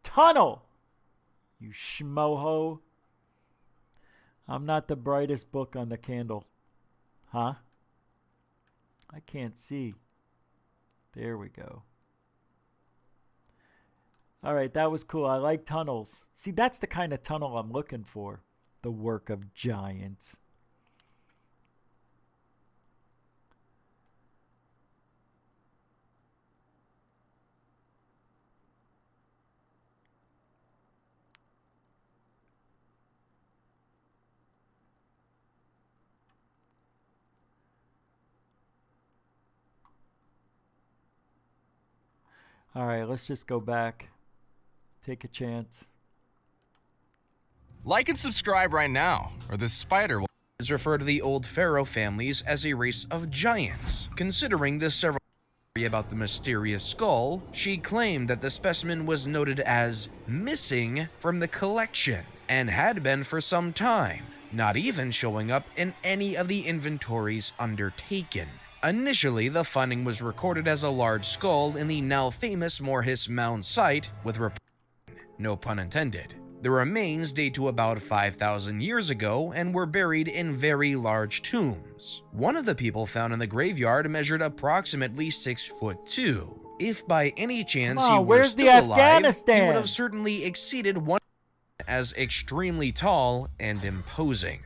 tunnel. You schmoho. I'm not the brightest book on the candle. Huh? I can't see. There we go. All right, that was cool. I like tunnels. See, that's the kind of tunnel I'm looking for. The work of giants. All right, let's just go back. Take a chance. Like and subscribe right now, or this spider will refer to the old pharaoh families as a race of giants. Considering the several about the mysterious skull, she claimed that the specimen was noted as missing from the collection and had been for some time, not even showing up in any of the inventories undertaken. Initially, the finding was recorded as a large skull in the now famous Morhis Mound site, with no pun intended. The remains date to about 5,000 years ago and were buried in very large tombs. One of the people found in the graveyard measured approximately 6'2". If by any chance he were still alive, he would have certainly exceeded one as extremely tall and imposing.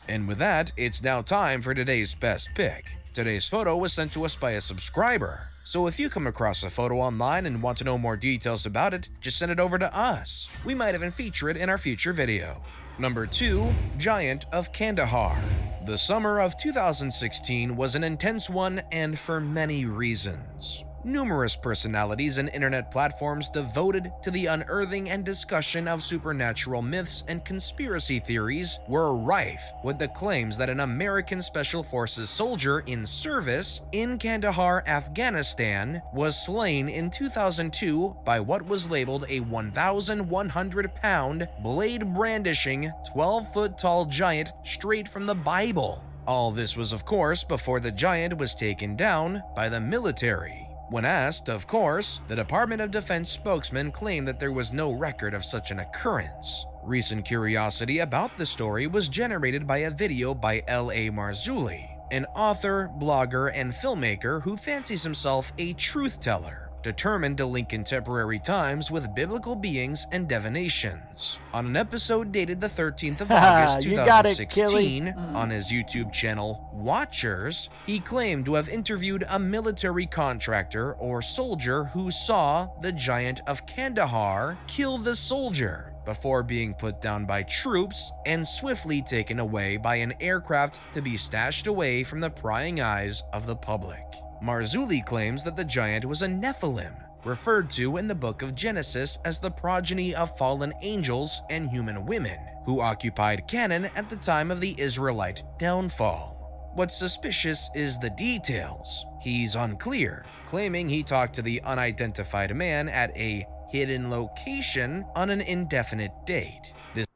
And with that, it's now time for today's best pick. Today's photo was sent to us by a subscriber, so if you come across a photo online and want to know more details about it, just send it over to us. We might even feature it in our future video. Number 2. Giant of Kandahar. The summer of 2016 was an intense one, and for many reasons. Numerous personalities and internet platforms devoted to the unearthing and discussion of supernatural myths and conspiracy theories were rife with the claims that an American Special Forces soldier in service in Kandahar, Afghanistan, was slain in 2002 by what was labeled a 1,100-pound, blade-brandishing, 12-foot-tall giant straight from the Bible. All this was, of course, before the giant was taken down by the military. When asked, of course, the Department of Defense spokesman claimed that there was no record of such an occurrence. Recent curiosity about the story was generated by a video by L.A. Marzulli, an author, blogger, and filmmaker who fancies himself a truth teller, determined to link contemporary times with biblical beings and divinations. On an episode dated the 13th of August 2016, on his YouTube channel Watchers, he claimed to have interviewed a military contractor or soldier who saw the Giant of Kandahar kill the soldier before being put down by troops and swiftly taken away by an aircraft to be stashed away from the prying eyes of the public. Marzulli claims that the giant was a Nephilim, referred to in the book of Genesis as the progeny of fallen angels and human women, who occupied Canaan at the time of the Israelite downfall. What's suspicious is the details. He's unclear, claiming he talked to the unidentified man at a hidden location on an indefinite date. This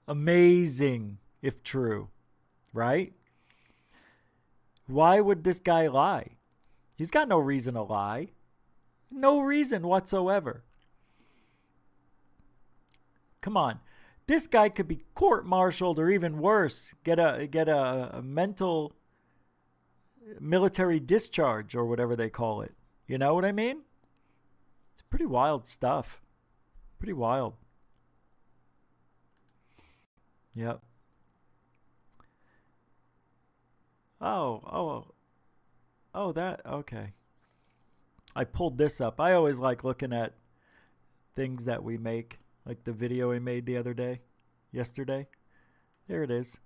amazing, if true, right? Why would this guy lie? He's got no reason to lie. No reason whatsoever. Come on. This guy could be court-martialed or even worse, get a mental military discharge or whatever they call it. You know what I mean? It's pretty wild stuff. Pretty wild. Yep. Oh, that, okay. I pulled this up. I always like looking at things that we make, like the video we made the other day, yesterday. There it is.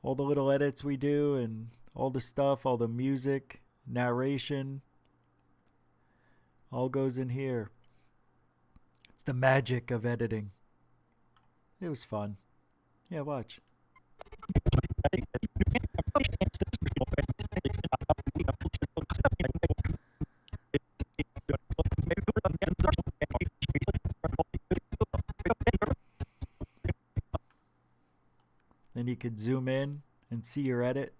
All the little edits we do and all the stuff, all the music, narration, all goes in here. It's the magic of editing. It was fun. Yeah, watch. Then you could zoom in and see your edit.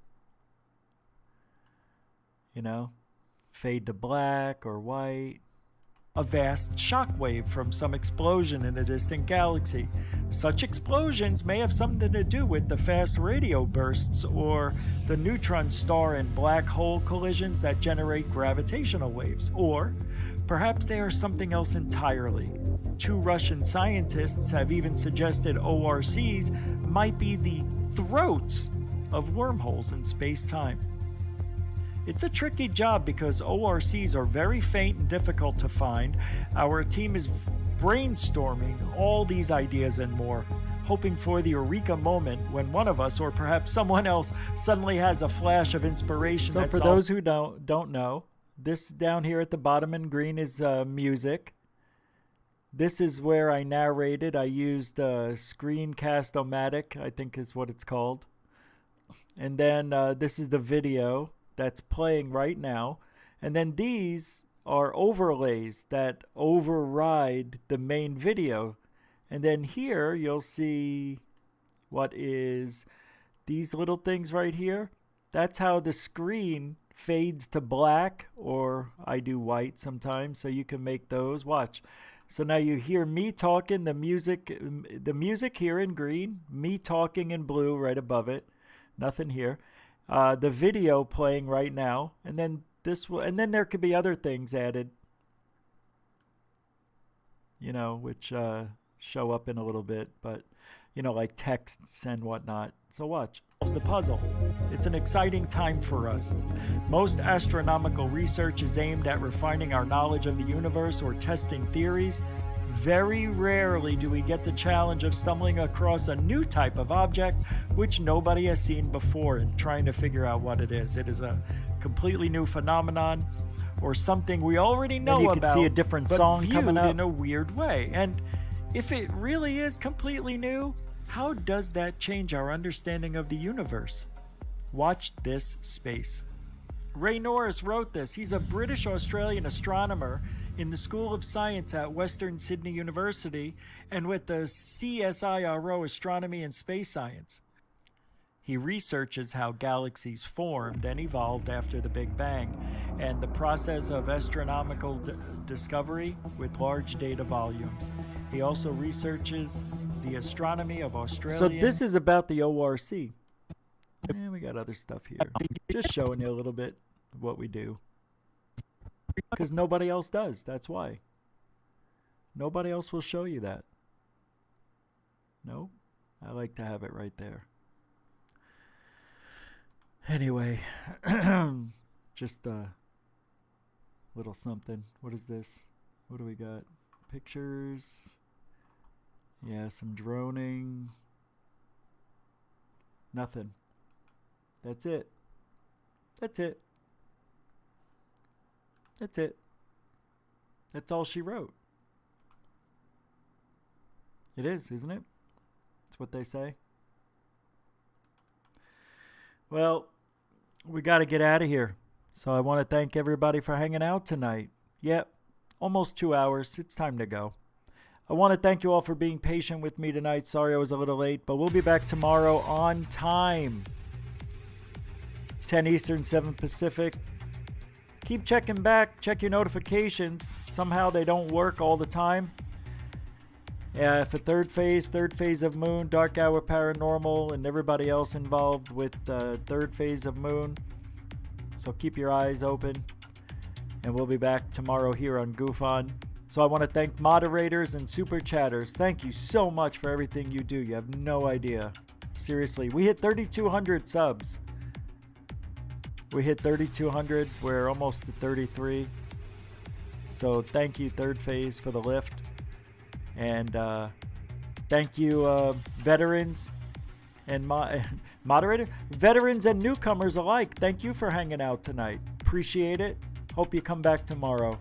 You know, fade to black or white. A vast shockwave from some explosion in a distant galaxy. Such explosions may have something to do with the fast radio bursts or the neutron star and black hole collisions that generate gravitational waves. Or perhaps they are something else entirely. 2 Russian scientists have even suggested ORCs might be the throats of wormholes in space-time. It's a tricky job because ORCs are very faint and difficult to find. Our team is brainstorming all these ideas and more, hoping for the eureka moment when one of us or perhaps someone else suddenly has a flash of inspiration. So for those who don't know, this down here at the bottom in green is music. This is where I narrated. I used Screencast-O-Matic, I think is what it's called. And then this is the video that's playing right now. And then these are overlays that override the main video. And then here you'll see what is these little things right here. That's how the screen fades to black, or I do white sometimes, so you can make those. Watch. So now you hear me talking, the music here in green, me talking in blue right above it. Nothing here. The video playing right now, and then and then there could be other things added, you know, which show up in a little bit, but you know, like texts and whatnot. So watch. The puzzle. It's an exciting time for us. Most astronomical research is aimed at refining our knowledge of the universe or testing theories. Very rarely do we get the challenge of stumbling across a new type of object which nobody has seen before and trying to figure out what it is. It is a completely new phenomenon or something we already know about. You can see a different song coming out in a weird way. And if it really is completely new, how does that change our understanding of the universe? Watch this space. Ray Norris wrote this. He's a British-Australian astronomer in the School of Science at Western Sydney University and with the CSIRO Astronomy and Space Science. He researches how galaxies formed and evolved after the Big Bang and the process of astronomical discovery with large data volumes. He also researches the astronomy of Australia. So this is about the ORC. And we got other stuff here. Just showing you a little bit of what we do. Because nobody else does. That's why. Nobody else will show you that. No? I like to have it right there. Anyway. Just a little something. What is this? What do we got? Pictures. Yeah, some droning. Nothing. That's it. That's it. That's it. That's all she wrote. It is, isn't it? That's what they say. Well, we got to get out of here. So I want to thank everybody for hanging out tonight. Yep, almost 2 hours. It's time to go. I want to thank you all for being patient with me tonight. Sorry I was a little late, but we'll be back tomorrow on time. 10 Eastern, 7 Pacific. Keep checking back. Check your notifications. Somehow they don't work all the time. Yeah, for third phase of Moon, Dark Hour Paranormal, and everybody else involved with third phase of Moon. So keep your eyes open. And we'll be back tomorrow here on Goof On. So I want to thank moderators and super chatters. Thank you so much for everything you do. You have no idea. Seriously, we hit 3,200 subs. We hit 3,200. We're almost to 33. So thank you, Third Phase, for the lift. And thank you, veterans and moderator. Veterans and newcomers alike. Thank you for hanging out tonight. Appreciate it. Hope you come back tomorrow.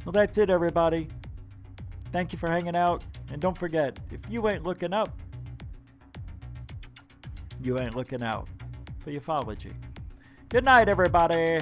Well, that's it, everybody. Thank you for hanging out. And don't forget, if you ain't looking up, you ain't looking out. For ufology. Good night, everybody.